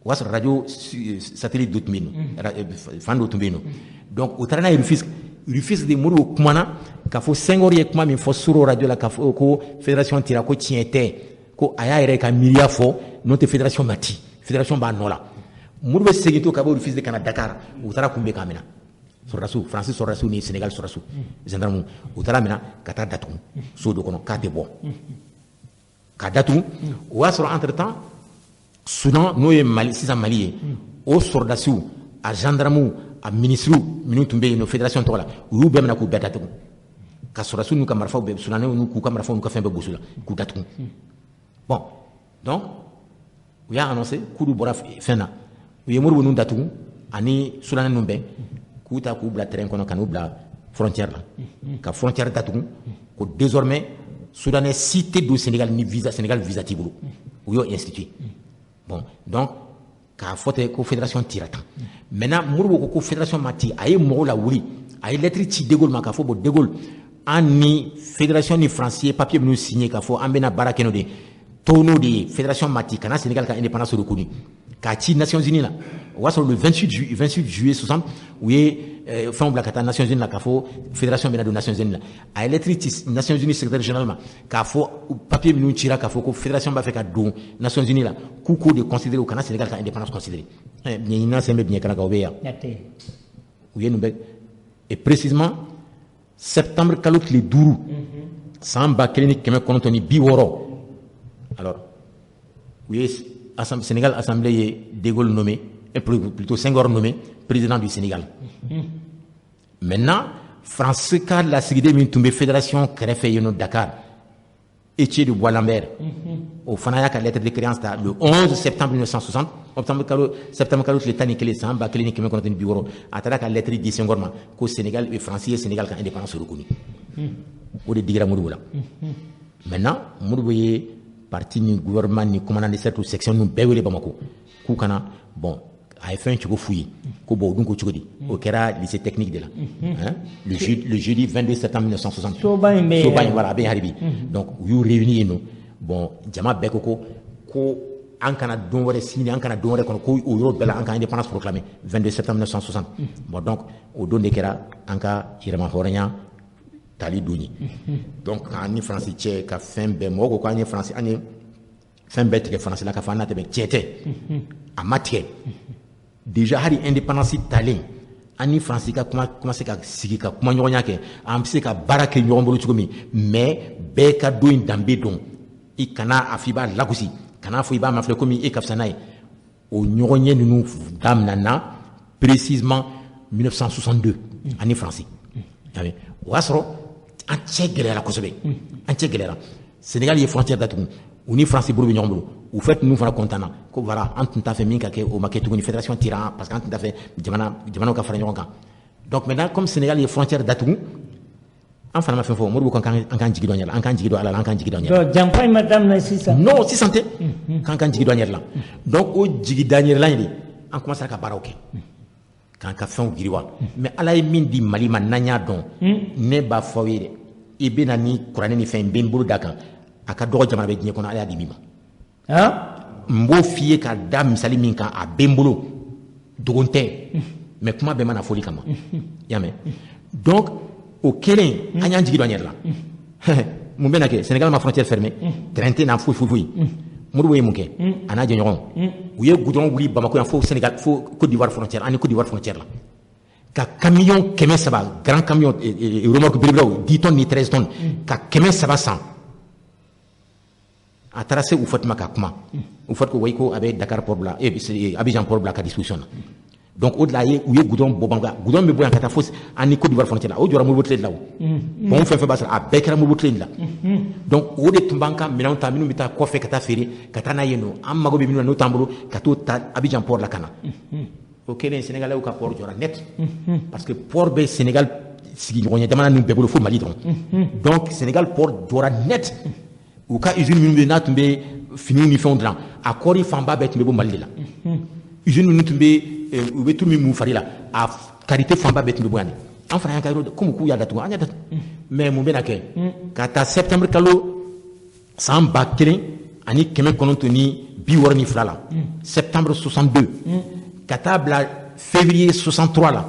o y'a sɔrɔ radio satellite dɔ tun bɛ yen nɔ fan dɔ tun bɛ yen nɔ donc o taara n'a ye Rufisque de Modibo kumana k'a fɔ Senghor ye kuma min fɔ Soro radio la k'a fɔ ko fédération tira ko tiɲɛ tɛ ko a y'a yɛrɛ ka miiriya fɔ n'o tɛ fédération ma ci fédération b'a nɔ la Modibo segin to ka bɔ Rufisque ka na Dakar u taara kunbɛn k'a minɛ sɔrɔdasiw France sɔrɔdasiw ni Sénégal sɔrɔdasiw gendarme u taara minɛ ka taa datugu so dɔ kɔnɔ k'a tɛ bɔ k'a datugu o y'a sɔrɔ entre temps Soudan n'o ye sisan Mali ye o sɔrɔdasiw a gendarmew a ministres minnu tun bɛ yen nɔ fédération tɔgɔ la u y'u bɛɛ minɛ k'u bɛɛ datugu ka sɔrɔdasiw n'u ka marifaw bɛɛ soudanais k'u ka marifaw n'u ka fɛn bɛɛ gosi la k'u datugu bon donc u y'a annoncé k'olu bɔra fɛn na u ye Modibo ninnu datugu ani soudanais ninnu bɛɛ k'u ta k'u bila terrain kɔnɔ ka n'u bila frontière la ka frontière datugu ko désormais soudanais si tɛ don Sénégal ni visa Sénégal visa t'i bolo u y'o institué bon donc k'a fɔ ten ko fédération tira tan maintenant Modibo ko fédération ma ci a ye mɔgɔw la wuli a ye lettre ci De Gaulle ma k'a fɔ bon De Gaulle an ni fédération ni France ye papier minnu signé k'a fɔ an bɛna baara kɛ n'o de tɔw n'o de ye fédération ma ci kana Sénégal ka indépendance reconnue k'a ci Nations Unies la o y'a sɔrɔ le 28 juillet 60 u ye fɛnw bila ka taa Nations Unies la k'a fɔ fédération bɛna don Nations Unies la a ye lettre ci Nations Unies secrétaire général ma k'a fɔ papier minnu cira k'a fɔ ko fédération b'a fɛ ka don Nations Unies la k'u k'o de considérer u kana Sénégal ka indépendance considérer ɲɛɲinina sen bɛ biɲɛ kana kan o bɛ yan u ye nin bɛɛ et précisément septembre kalo tile 5 san 1960 alors u ye Sénégal assemblée ye De Gaulle nommé et plutôt Senghor nommé président du Sénégal. Maintenant, France ka lasigiden min tun bɛ fédération kɛrɛfɛ yen nɔ Dakar, Étienne de Bois-Lambert, o fana y'a ka lettre de créance ta le 11 septembre 1960, septembre kalo tile 11 san 1960 a taara ka lettre di Senghor ma ko Sénégal France ye Sénégal ka indépendance reconnue. O de digira Modibo la. Maintenant, Modibo ye parti ni gouvernement ni commandant de cette section nous bɛɛ wele Bamako k'u kana bon a ye fɛn cogo f'u ye ko bon o dun ko cogo di o kɛra lycée technique de la le jeudi 22 septembre 1960 soba in voilà a bɛ hali bi donc u y'u réunir yen nɔ bon jama bɛɛ ko an kana don wɛrɛ sini an kana don wɛrɛ kɔnɔ ko o yɔrɔ bɛɛ la an ka indépendance proclamée 22 septembre 1960 bon donc o don de kɛra an ka yɛrɛma hɔrɔnya tali don ye donc an ni faransi cɛ ka fɛn bɛɛ mɔgɔ ko k'an ye faransi an ye fɛn bɛɛ tigɛ faransi la ka fɔ an n'a tɛmɛ tiɲɛ tɛ a ma tigɛ déjà hali indépendance talen an ni faransi ka commencé ka sigi ka kuma ɲɔgɔnya kɛ an bɛ se ka baara kɛ ɲɔgɔn bolo cogo min mais bɛɛ ka don in danbe dɔn i kana a fɔ i b'a lagosi kana fɔ i b'a mafilɛ komi e ka fisa n'a ye o ɲɔgɔnye ninnu daminɛna précisément 1962 an ni faransi o y'a sɔrɔ an cɛ gɛlɛyara kosɛbɛ an cɛ gɛlɛyara Sénégal ye frontière datugu u ni France bolo bɛ ɲɔgɔn bolo u fɛ ninnu fana content na ko voilà an tun t'a fɛ min ka kɛ o ma kɛ tuguni fédération tira parce que an tun t'a fɛ jamanaw ka fara ɲɔgɔn kan donc maintenant comme Sénégal ye frontière datugu an fana ma fɛn fɔ Modibo kan an k'an jigi dɔn an yɛrɛ la an k'an jigi dɔn Ala la an k'an jigi dɔn an yɛrɛ la. donc janfa in ma daminɛ sisan. non sisan tɛ k'an k'an jigi dɔn an yɛrɛ la donc o jigi da an yɛrɛ la in de an commencera ka baaraw kɛ k'an ka fɛnw yiriwa mais Ala ye min di Mali ma n'an y'a dɔn ne b'a fɔ aw ye dɛ i bɛ na ni kuranɛ ni fɛn n bɛ n bolo d'a kan a ka dɔgɔ jamana bɛ diɲɛ kɔnɔ Ala y'a di min ma. n b'o f'i ye ka da misali min kan a bɛ n bolo dogon tɛ mais kuma bɛɛ mana fɔli kama i y'a mɛn donc o kɛlen an y'an jigi dɔn an yɛrɛ la mun bɛ na kɛ Sénégal ma frontière fermée terrain tɛ na foyi foyi Modibo ye mun kɛ a n'a jɛɲɔgɔnw u ye goudron wuli Bamako yan fo Sénégal fo Côte d'Ivoire frontière ani Côte d'Ivoire frontière la ka camion 300 grand camion remorque belebelew 10 tonnes ni 13 tonnes ka 300 san a taara se Houphouët ma ka kuma Houphouët ko wayi ko a bɛ Dakar port bila Abidjan port bila ka disposition na donc o de la u ye goudron bɔ Bamako goudron bɛ bɔ yan ka taa fo ani Côte d'Ivoire frontière la o jɔra Modibo tile de la o pont fɛn fɛn b'a sɔrɔ a bɛɛ kɛra Modibo tile de la donc o de tun b'an ka minɛnw ta minnu bɛ taa kɔfɛ ka taa feere ka taa n'a ye nɔ an mago bɛ minnu na n'o t'an bolo ka t'o ta Abidjan port la ka na o kɛlen Sénégalais ka port jɔra net parce que port bɛ Sénégal sigiɲɔgɔnya jamana ninnu bɛɛ bolo fo Mali dɔrɔn donc Sénégal port jɔra net u ka usine minnu bɛ yen n'a tun bɛ finiw ni fɛnw dilan a kɔɔri fanba bɛɛ tun bɛ bɔ Mali de la usine ninnu tun bɛ u bɛ tulu min mun fari la a karité fanba bɛɛ tun bɛ bɔ yan de an fana y'an ka yɔrɔ komi k'u y'a datugu an y'a datugu mais mun bɛ na kɛ ka taa septembre kalo san 1962 la septembre 62 ka taa bila février 63 la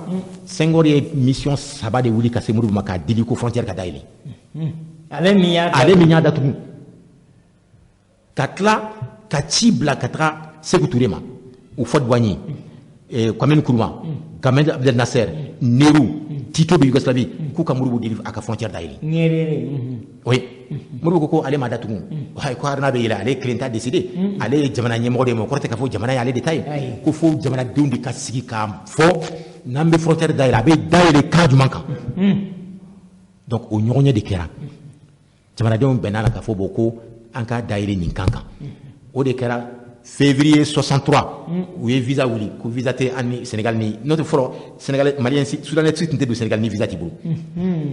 Senghor ye mission 3 de wuli ka se Modibo ma k'a deli ko frontière ka dayɛlɛ ale min y'a datugu ka tila ka ci bila ka taga Sékou Touré ma Houphouët-Boigny Kwame Nkrumah Gamal Abdel Nasser Nehru Tito de Yougoslavie k'u ka Modibo deli a ka frontière dayɛlɛ oui Modibo ko ale ma datugu ko haruna bɛ yɛlɛ ale kelen t'a décidé ale ye jamana ɲɛmɔgɔ de ye mɔgɔ kɔrɔ tɛ k'a fɔ jamana ye ale de ta ye ko fo jamanadenw de ka sigi k'a fɔ n'an bɛ frontière dayɛlɛ a bɛ dayɛlɛ kan jumɛn kan donc o ɲɔgɔnye de kɛra jamanadenw bɛnna la k'a fɔ bon ko an ka dayɛlɛ nin kan kan o de kɛra février 63 u ye visa wuli ko visa tɛ an ni Sénégal ni n'o tɛ fɔlɔ Sénégal maliyɛn soudanais tun tɛ don Sénégal ni visa t'i bolo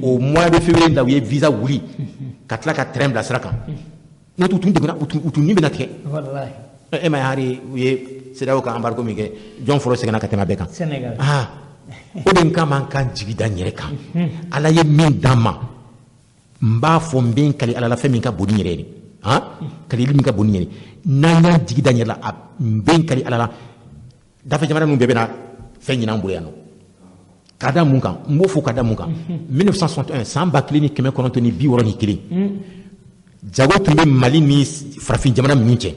o mois de février la u ye visa wuli ka tila ka train bila sira kan n'o tɛ u tun degunna u tun ni bɛna tigɛ e ma ye hali u ye c'est là où on embarque comme John Foro Sénégal katema beka Sénégal ah o den kama kan jigida nyere kan ala ye min dama mba fo mbin kali ala la fe min ka boni nyere ni ah kali min ka boni nyere nanya jigida nyere la mbin kali ala la dafa jamana nu bebe na fe nyina mbure yano kada munkan mbo fo kada munkan 1961 samba clinique keme kononto ni bi woro ni kili jago tumbe mali ni farafin jamana minche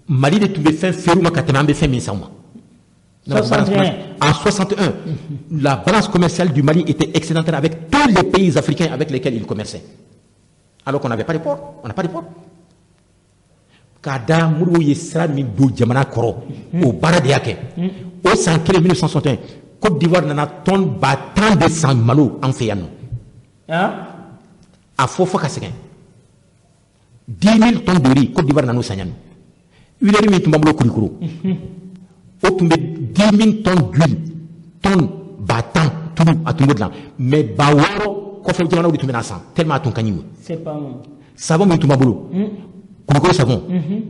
mali de tumbe fin feru makatema ambe fin min sama en 61 la balance commerciale du Mali était excédentaire avec tous les pays africains avec lesquels il commerçait alors qu'on n'avait pas de port on n'a pas de port kada muru yesra min do jamana koro au bara de yake au 1961 Côte d'Ivoire nana tonne battant de sang malo en feyano a fofa kasegen 10 000 tonnes de riz Côte d'Ivoire nano sanyan une heure minute mbamlo kurikuru o tumbe 10 000 tonnes d'huile tonnes battant tout à tout là mais baworo ko fe jamana o tumbe na sang tellement ton kanyimu c'est pas bon savon min tumbabolo kurikuru savon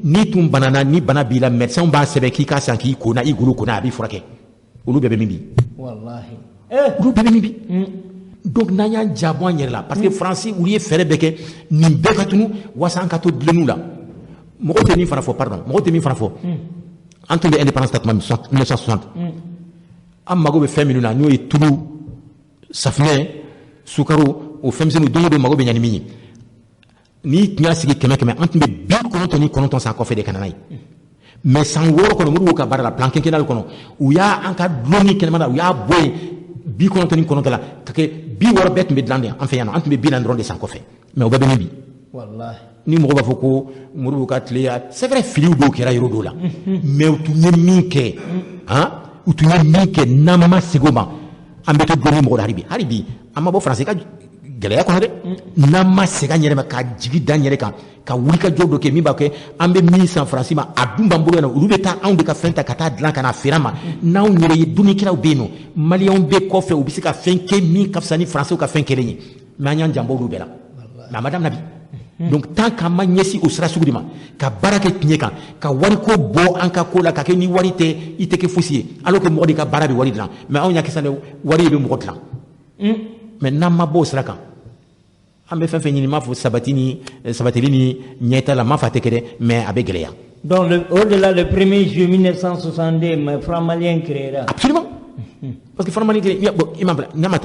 ni tum banana ni banabila médecin ba sebeki ka sanki ko na igulu ko na abi furake olu bebe mimbi wallahi olu bebe mimbi donc nanya jabo nyere la parce que français ou lié faire beke ni beka tunu wasa anka to dilenu la mo ko teni fara fo pardon mo ko teni fara fo entre les indépendances statut 1960 am mago be feminu na no e tulu safne sukaro o femzenu do mago be nyani mini ni tnya sigi keme entre be bi kono ton sa ko fe de kananai mais sans woro kono mudu ka bara la planqué kenal kono ou ya anka dloni kenama ou ya boy bi kono toni kono la kake bi woro bet be dlande en fait yana entre bi nan ronde sans ko fe mais o bebe ni bi wallahi ni mo ba foko mudu ka tleya c'est vrai filiu do kera yoro do la mais tu ne minke hein ou tu ne minke nama sigoma ambeto dloni mo haribi amma bo français ka geleya kono de nama sega nyere ma ka jigi danyere ka wuri ka jodo ke mi ba ke ambe mi san français ma adumba mbolo na ulubeta on de ka fenta kata dlan kana firama na on nyere duni kila ubeno mali on be ko fe ubisika fenke mi kafsani français ka fenke lenyi ma nyan jambo lubela na madame nabi donc tant ka ma nyesi usra sugudima ka barake tinyeka ka wari ko bo anka ko la ka ke ni wari te ite ke fusier alors que mo di ka barabi wari dlan mais on yakisa ne wari be mo dlan mais nama bo sraka ambe fen fen ni ma fo sabatini ni nyeta la ma fa tekere mais avec geleya donc au-delà le 1er juillet 1962 mais franc malien créera absolument parce que franc malien imam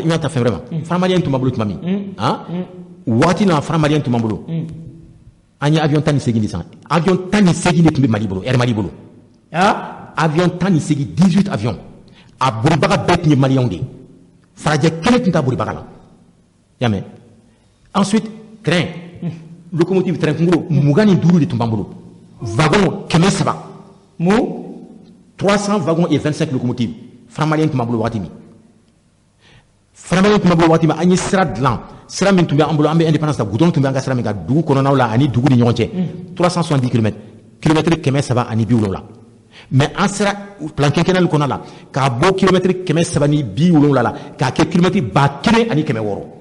nyata fait vraiment franc malien to mabulu mami hein wati na franc malien to mabulu anya avion tani segini san avion tani segini to mali bolo air mali bolo avion tani segini 18 avions a buribaga bet ni malien de faraje kele tinta buribaga la yame ensuite train locomotive train kunguro mugani duru de tumbambolo wagon keme saba mu 300 wagons et 25 locomotives framalien tumbambolo watimi framalien tumbambolo watimi ani sradlan sera min tumbe ambulo ambe indépendance da gudon tumbe anga sera min ga dugu kono nawla ani dugu ni nyonche 370 km keme saba ani biulo la mais en sera plan quinquennal kono la ka bo kilomètre keme saba ni biulo la ka ke kilomètre ba kene ani keme woro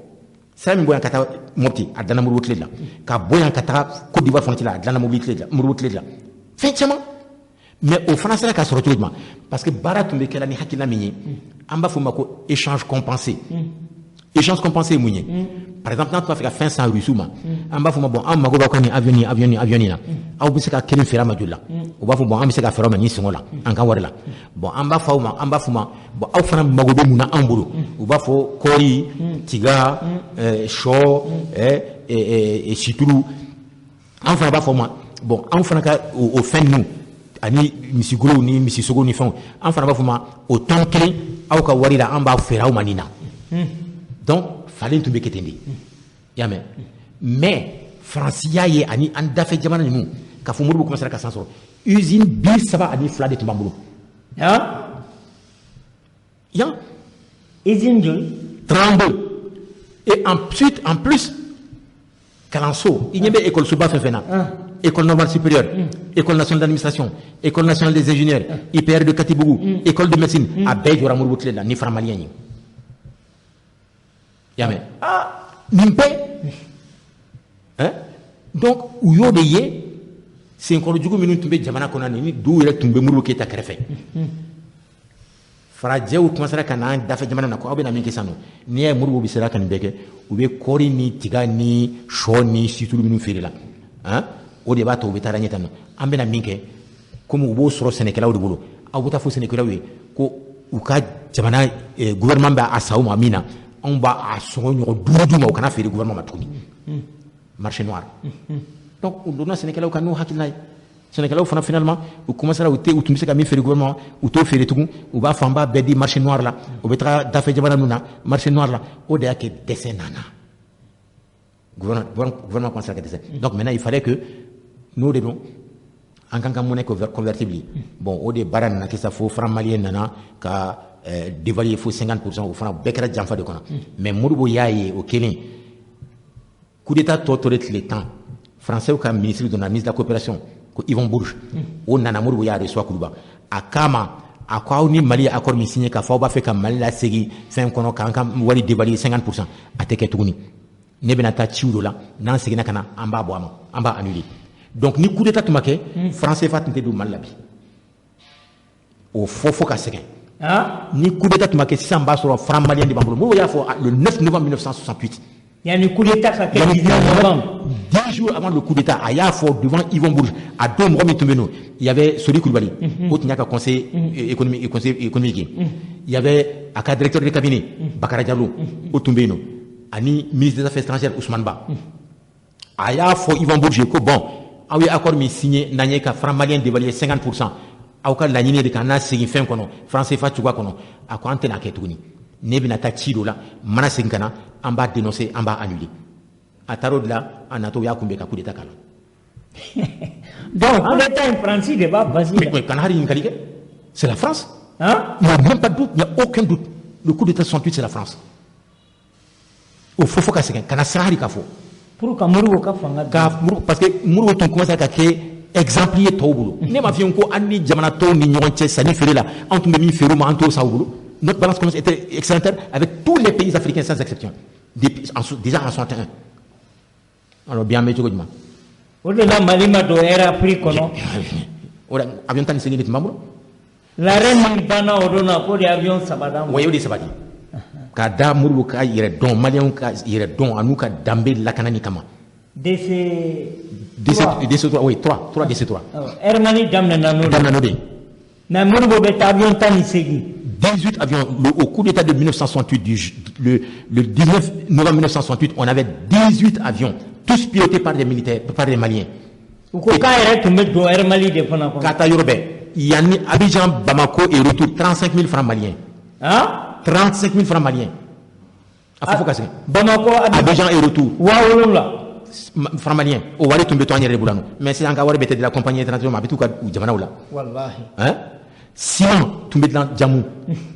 sera min boyan kata mopti adana muru wotle la ka boyan kata Côte d'Ivoire fonti la adana muru wotle la effectivement mais au français ka soro tulima parce que baratu be kala ni hakina minyi amba fuma ko échange compensé échange compensé munyi par exemple quand tu vas faire fin sans rusuma amba fuma bon am mago ba ko ni avion na aw bi se ka kelin fera majulla o ba fu bon am se ka fera ma ni singola an kan warla bon amba fuma bon aw fana mago be muna ambulu o ba fo kori tiga cho et situlu an fana ba fuma bon an fana ka au fin nous ani misigolo ni misisogo ni fon an fana ba fuma au temps clé aw ka warila an ba fera o manina donc fallait tout beketendi yame mais francia ye ani anda fe jamana ni mu ka fu muru commencer ka sansoro usine bi saba ani fla de tumbambulo ya usine de 32 et ensuite en plus Kalanso il y avait école suba fefena école normale supérieure école nationale d'administration école nationale des ingénieurs IPR de Katibougou école de médecine a bejo ramuru botle la ni framalien ni yame nimpe hein donc uyo de ye senkɔrɔ jugu minnu tun bɛ jamana kɔnɔ ni dɔw yɛrɛ tun bɛ Modibo Keyita kɛrɛfɛ farajɛw commencera ka na dafɛ jamana na ko aw bɛna min kɛ sisan nɔ n'i y'a ye Modibo bɛ sera ka nin bɛɛ kɛ u bɛ kɔɔri ni tiga ni sɔ ni situlu minnu feere la o de b'a to u bɛ taa ɲɛ tan nɔ an bɛna min kɛ komi u b'o sɔrɔ sɛnɛkɛlaw de bolo aw bɛ taa fɔ sɛnɛkɛlaw ye ko u ka jamana gouvernement b'a sa u ma min na anw b'a sɔngɔ ɲɔgɔn 5 d'u ma u kana feere gouvernement ma tuguni marché noir donc u donna sɛnɛkɛlaw kan n'o hakilina ye sɛnɛkɛlaw fana finalement u commencera u tun bɛ se ka min feere gouvernement u t'o feere tugun u b'a fɔ an b'a bɛɛ di marché noir la u bɛ taga dafɛ jamana ninnu na marché noir la o de y'a kɛ dɛsɛ nana gouvernement commencera ka dɛsɛ donc maintenant il fallait que n'o de don an kan ka monnaie convertible bon o de baara nana kɛ sa fo franc malien nana ka dévaluer fo 50% o fana bɛɛ kɛra janfa de kɔnɔ mais Modibo y'a ye o kelen coup d'état tɔ tora tile 10 français ka ministre de la mise de la coopération ko Yvon Bourges o nana Modibo y'a reçu Kuluba a kama a ko aw ni Mali accord min signé ka fɔ aw b'a fɛ ka Mali lasegin fɛn kɔnɔ k'an ka wari dévaluer 50% a tɛ kɛ tuguni ne bɛna taa ciw dɔ la n'an seginna ka na an b'a bɔ a ma an b'a annuler donc ni coup d'état tun ma kɛ franc CFA tun tɛ don Mali la bi o fɔ ka sɛgɛn ni coup d'état tun ma kɛ sisan b'a sɔrɔ franc malien de b'an bolo Modibo y'a fɔ le 9 novembre 1968 yani coup d'état ka kɛ 19 novembre 10 jours avant le coup d'état a y'a fɔ devant Yvon Bourges a don mɔgɔ min tun bɛ yen nɔ il y avait Sori Kulibali o tun y'a ka conseil économique ye il y avait a ka directeur de cabinet Bakara Diallo o tun bɛ yen nɔ ani ministre des affaires étrangères Ousmane Ba a y'a fɔ Yvon Bourges ko bon aw ye accord min signé n'an ye ka franc malien dévaluer 50% aw ka laɲini de ka n'a segin fɛn kɔnɔ franc CFA cogoya kɔnɔ a ko an tɛna kɛ tuguni ne bɛna taa ci dɔ la mana segin ka na an b'a dénoncer an b'a annuler a taara o de la a natɔ u y'a kunbɛn ka coup d'état k'a la donc coup d'état in Faransi de b'a basi la kana hari ɲininkali kɛ c'est la France il n'y a même pas de doute il n'y a aucun doute le coup d'état 68 c'est la France o fɔ ka sɛgɛn kana siran hari k'a fɔ pour ka Modibo ka fanga parce que Modibo tun commencé ka kɛ exemple ye tɔw bolo ne m'a f'i ye ko hali ni jamana tɔw ni ɲɔgɔn cɛ sanni feere la anw tun bɛ min feere u ma an t'o san u bolo notre balance commerciale était excédentaire avec tous les pays africains sans exception déjà en 61 alors bien an bɛ cogo jumɛn o de la Mali ma don air Afrique kɔnɔ o la avion 18 de tun b'an bolo l'arrêt min banna o don na ko de avion 3 d'an wa o de sabati k'a da Modibo ka yɛrɛ dɔn maliyɛnw ka yɛrɛ dɔn an'u ka danbe lakanani kama DC3 oui 3 DC3 air Mali daminɛna n'o de mais Modibo bɛ taa avion 18 18 avions au coup d'état de 1968 le 19 novembre 1968 on avait 18 avions tous pilotés par des militaires par des Maliens u ko k'a yɛrɛ tun bɛ don air Mali de fana kɔnɔ k'a taa yɔrɔ bɛɛ yanni Abidjan Bamako et retour 35 000 francs maliens 35 000 francs maliens a fɔ ka segin Bamako Abidjan et retour 7 francs maliens o wari tun bɛ to an yɛrɛ de bolo yan mais sisan an ka wari bɛ tɛ di la compagnie internationale ma a bɛ t'u ka jamanaw la wallahi ciment tun bɛ dilan Jamu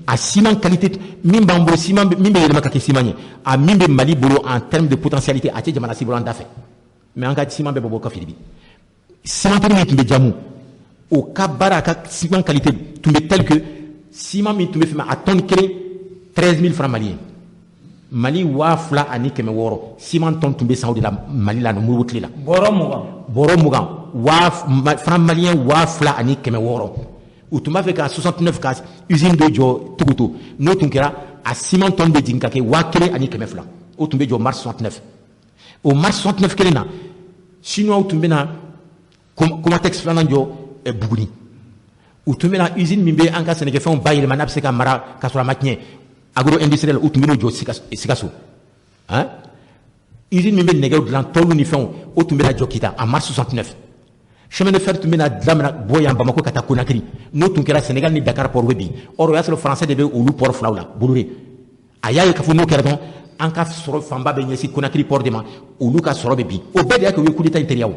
a ciment qualité min b'an bolo ciment min bɛ yɛlɛma ka kɛ ciment ye a min bɛ Mali bolo en termes de potentialité a tɛ jamana si bolo an da fɛ mais an ka ciment bɛɛ bɛ bɔ kafiri bi cimenterie min tun bɛ Jamu o ka baara a ka ciment qualité tun bɛ tel que ciment min tun bɛ fɛ a tonne kelen 13 000 francs maliens Mali 2,600 ciment tonne tun bɛ san o de la Mali la Modibo tile la bɔrɔ 20 francs maliens 2,600 u tun b'a fɛ ka 69 ka usine dɔ jɔ Togoto n'o tun kɛra a ciment tonne bɛ jigin ka kɛ 1,200 o tun bɛ jɔ mars 69 o mars 69 kelen na chinois tun bɛ na Comatex filanan jɔ Buguni u tun bɛ na usine min bɛ an ka sɛnɛkɛfɛnw bayɛlɛma n'a bɛ se ka mara ka sɔrɔ a ma tiɲɛ agro industriel u tun bɛ n'o jɔ Sikaso usine min bɛ nɛgɛw dilan tɔlu ni fɛnw o tun bɛ na jɔ Kita en mars 69 chemin de fer tun bɛ na dilan mina bɔ yan Bamako ka taa Conakry n'o tun kɛra Sénégal ni Dakar port bɛ bin or o y'a sɔrɔ français de bɛ olu port filaw la Bolloré a y'a ye k'a fɔ n'o kɛra dɔrɔn an ka sɔrɔ fanba bɛ ɲɛsin Conakry port de ma olu ka sɔrɔ bɛ bin o bɛɛ de y'a kɛ u ye coup d'état in teriya o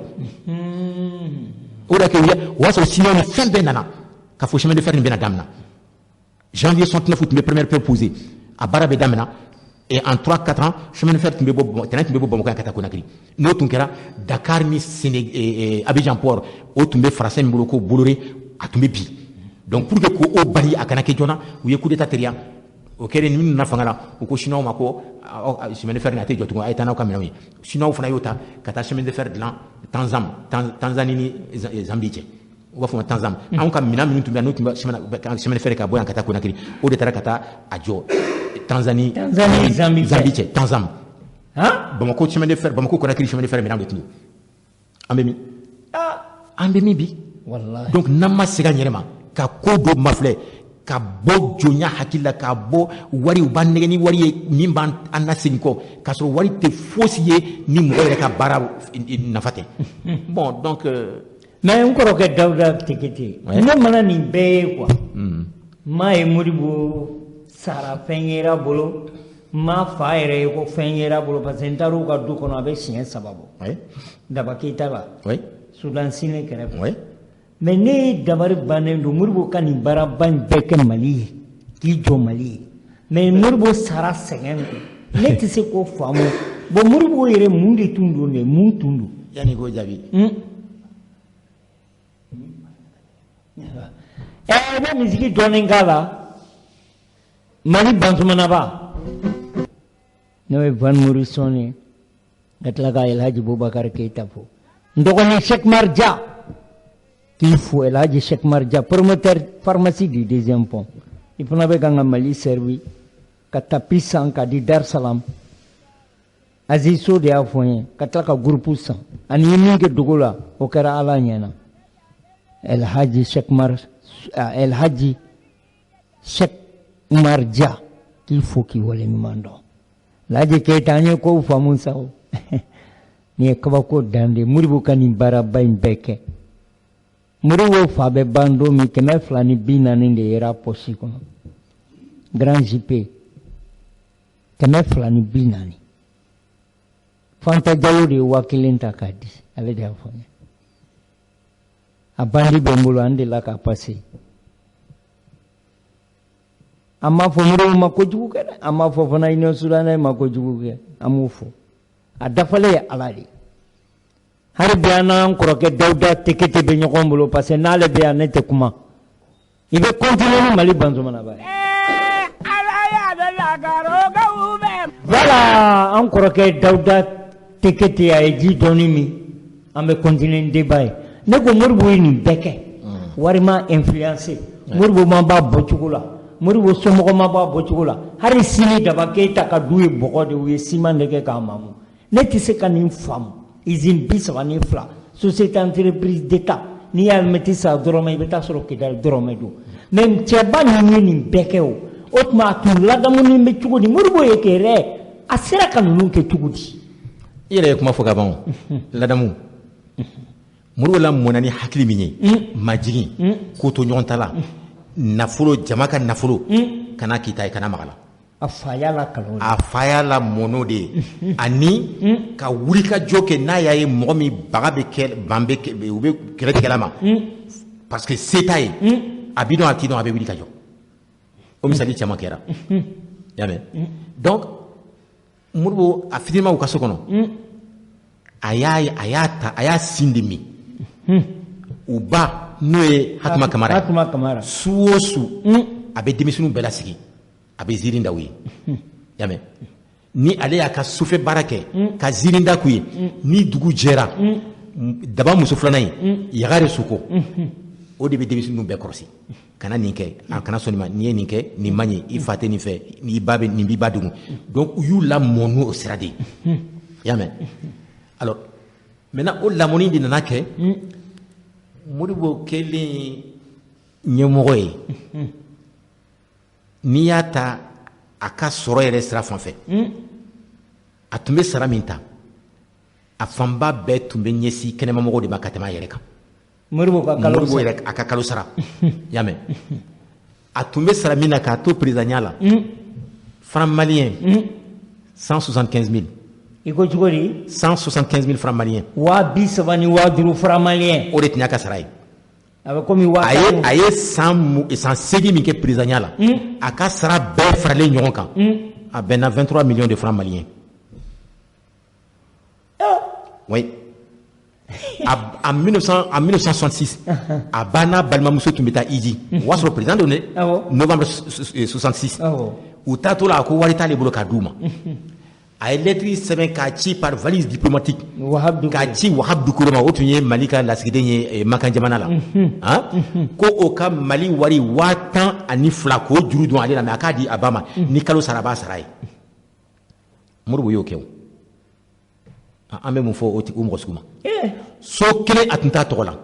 de y'a kɛ o y'a sɔrɔ ciment ni fɛn bɛɛ nana k'a fɔ chemin de fer nin bɛna daminɛ janvier 69 u tun bɛ première pierre posée a baara bɛ daminɛ et en 3-4 ans chemin de fer tun bɛ bɔ terrain tun bɛ bɔ Bamako yan ka taa Conakry n'o tun kɛra Dakar ni Abidjan port o tun bɛ français min bolo ko Bolloré a tun bɛ bin donc pour que k'o bali a kana kɛ joona u ye coup d'état teriya o kɛlen ni minnu na fanga la u ko chinois ma ko chemin de fer na tɛ jɔ tugun a ye taa n'aw ka minɛnw ye chinois fana y'o ta ka taa chemin de fer dilan Tanzanie ni Zambie cɛ u b'a fɔ ma Tanzam anw ka minɛn minnu tun bɛ n'u tun bɛ chemin de fer ka bɔ yan ka taa Conakry o de taara ka taa a jɔ Tanzanie Zambie cɛ Tanzam Bamako chemin de fer Bamako Conakry chemin de fer minɛnw de tun don an bɛ min an bɛ min bi donc n'an ma segin an yɛrɛ ma ka ko dɔ mafilɛ ka bɔ jonya hakili la ka bɔ wari u b'an nɛgɛ ni wari ye min b'an lasegin kɔ k'a sɔrɔ wari tɛ fosi ye ni mɔgɔ yɛrɛ ka baara nafa tɛ bon donc mais n kɔrɔkɛ Dawuda Tekete ne mana nin bɛɛ ye quoi m'a ye Modibo sara fɛn yera bolo m'a fa yɛrɛ ye ko fɛn yera bolo parce que n taara u ka du kɔnɔ a bɛ siɲɛ 3 bɔ Daba Keita la Sudan Sine kɛrɛfɛ mais ne dabari bannen don Modibo ka nin baaraba in bɛɛ kɛ Mali ye k'i jɔ Mali ye mais Modibo sara sɛgɛn ne tɛ se k'o faamu bon Modibo yɛrɛ mun de tun don de mun tun don yanni k'o jaabi i bɛ misiki dɔɔnin k'a la Mali Bansumanaba n'o ye Van Morrison ye ka tila ka El Hadji Boubacar Keita fo n dɔgɔnin Cheikh Mar Dia k'i fo El Hadji Cheikh Mar Dia promoteur pharmacie du deuxième pont i fana bɛ kan ka Mali servi ka tapi san ka di Dar Salam Aziz So de y'a fɔ n ye ka tila ka groupe san ani ye min kɛ dogo la o kɛra Ala ɲɛna El Hadji Cheikh Mar Dia k'i fo k'i wale ɲuman dɔn El Hadji Keita an ye kow faamu sa o nin ye kabako dan de Modibo ka nin baaraba in bɛɛ kɛ Modibo fa bɛ ban don min 240 de yera posi kɔnɔ Grand JP 240 Fanta Jallow de ye 1000 ta k'a di ale de y'a fɔ n ye a bandi bɛ n bolo an delila k'a passé an m'a fɔ Modibo ma kojugu kɛ dɛ an m'a fɔ fana Union Sudanais ma kojugu kɛ an m'o fɔ a dafalen ye Ala de hari bi an n'an kɔrɔkɛ Dawuda Tekete bɛ ɲɔgɔn bolo parce que n'ale bɛ yan ne tɛ kuma i bɛ continuer ni Mali Bansumanaba ye voilà an kɔrɔkɛ Dawuda Tekete a ye ji dɔɔni min an bɛ continuer ni débat ye ne ko Modibo ye nin bɛɛ kɛ wari ma influencer Modibo ma b'a bɔcogo la Modibo somɔgɔ ma b'a bɔcogo la hari sini Daba Keita ka du ye bɔgɔ de u ye ciment de kɛ k'a mamu ne tɛ se ka nin faamu usine 32 société entreprise d'état n'i y'a mɛti sa dɔrɔmɛ i bɛ taa sɔrɔ Kidali dɔrɔmɛ don mais cɛba ninnu ye nin bɛɛ kɛ o tuma a tun ladamunen bɛ cogo di Modibo ye kɛ yɛrɛ a sera ka ninnu kɛ cogo di i yɛrɛ ye kuma fɔ ka ban ladamu Modibo lamɔna ni hakili min ye majigin ko to ɲɔgɔn ta la nafolo jama ka nafolo kana Keita ye kana magala a fa y'a la kalon a fa y'a la mɔnɔ de ye ani ka wuli ka jɔ kɛ n'a y'a ye mɔgɔ min baga bɛ kɛ ban bɛ u bɛ kɛlɛ tigɛla ma parce que se t'a ye a b'i dɔn a t'i dɔn a bɛ wuli ka jɔ o misali caman kɛra i y'a mɛn donc Modibo a fitiniman u ka so kɔnɔ a y'a sin de min u ba n'o ye Hatuma Kamara su o su a bɛ denmisɛnninw bɛɛ lasigi a bɛ ziiri da u ye i y'a mɛn ni ale y'a ka sufɛ baara kɛ ka ziiri da k'u ye ni dugu jɛra daba muso filanan in Yagare Suko o de bɛ denmisɛnninw bɛɛ kɔlɔsi kana nin kɛ a kana sɔn nin ma n'i ye nin kɛ nin man ɲi i fa tɛ nin fɛ nin b'i ba dogo donc u y'u lamɔ n'o sira de ye i y'a mɛn alors maintenant o lamɔni de nana kɛ Modibo kɛlen ɲɛmɔgɔ ye n'i y'a ta a ka sɔrɔ yɛrɛ sira fan fɛ a tun bɛ sara min ta a fanba bɛɛ tun bɛ ɲɛsin kɛnɛmamɔgɔw de ma ka tɛmɛ a yɛrɛ kan Modibo yɛrɛ a ka kalo sara i y'a mɛn a tun bɛ sara min na k'a to présidentiya la franc malien 175 000 i ko cogo di 175 000 francs maliens 35,000 francs maliens o de tun y'a ka sara ye a bɛ komi a ye san 8 min kɛ présidentiya la a ka sara bɛɛ faralen ɲɔgɔn kan a bɛnna 23 millions de francs maliens oui en 1966 a banna balimamuso tun bɛ taa Iji o y'a sɔrɔ président don dɛ novembre 66 u taatɔ la a ko wari t'ale bolo k'a d'u ma a ye lettre sɛbɛn k'a ci par valise diplomatique k'a ci Wahab Doucouré ma o tun ye Mali ka lasigiden ye Makan jamana la ko o ka Mali wari 10,200 k'o juru don ale la mais a k'a di a ba ma ni kalo sara a b'a sara ye Modibo y'o kɛ o an bɛ mun fɔ o mɔgɔ sugu ma so kelen a tun t'a tɔgɔ la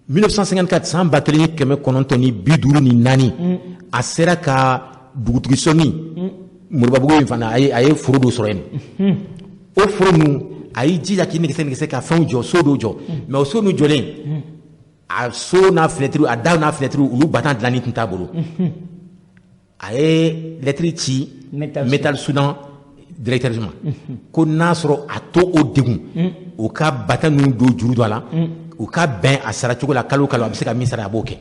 1954 san 1954 a sera ka dugutigi sɔnni Moribabugu in fana a ye foro dɔ sɔrɔ yen o foro ninnu a y'i jija k'i nɛgɛsɛ ka fɛnw jɔ so dɔw jɔ mais o so ninnu jɔlen a so n'a fenêtre a daw n'a fenêtre olu batan dilanni tun t'a bolo a ye lettre ci Métal Soudan directeur ma ko n'a sɔrɔ a to o degun o ka batan ninnu don juru don a la u ka bɛn a sara cogo la kalo kalo a bɛ se ka min sara a b'o kɛ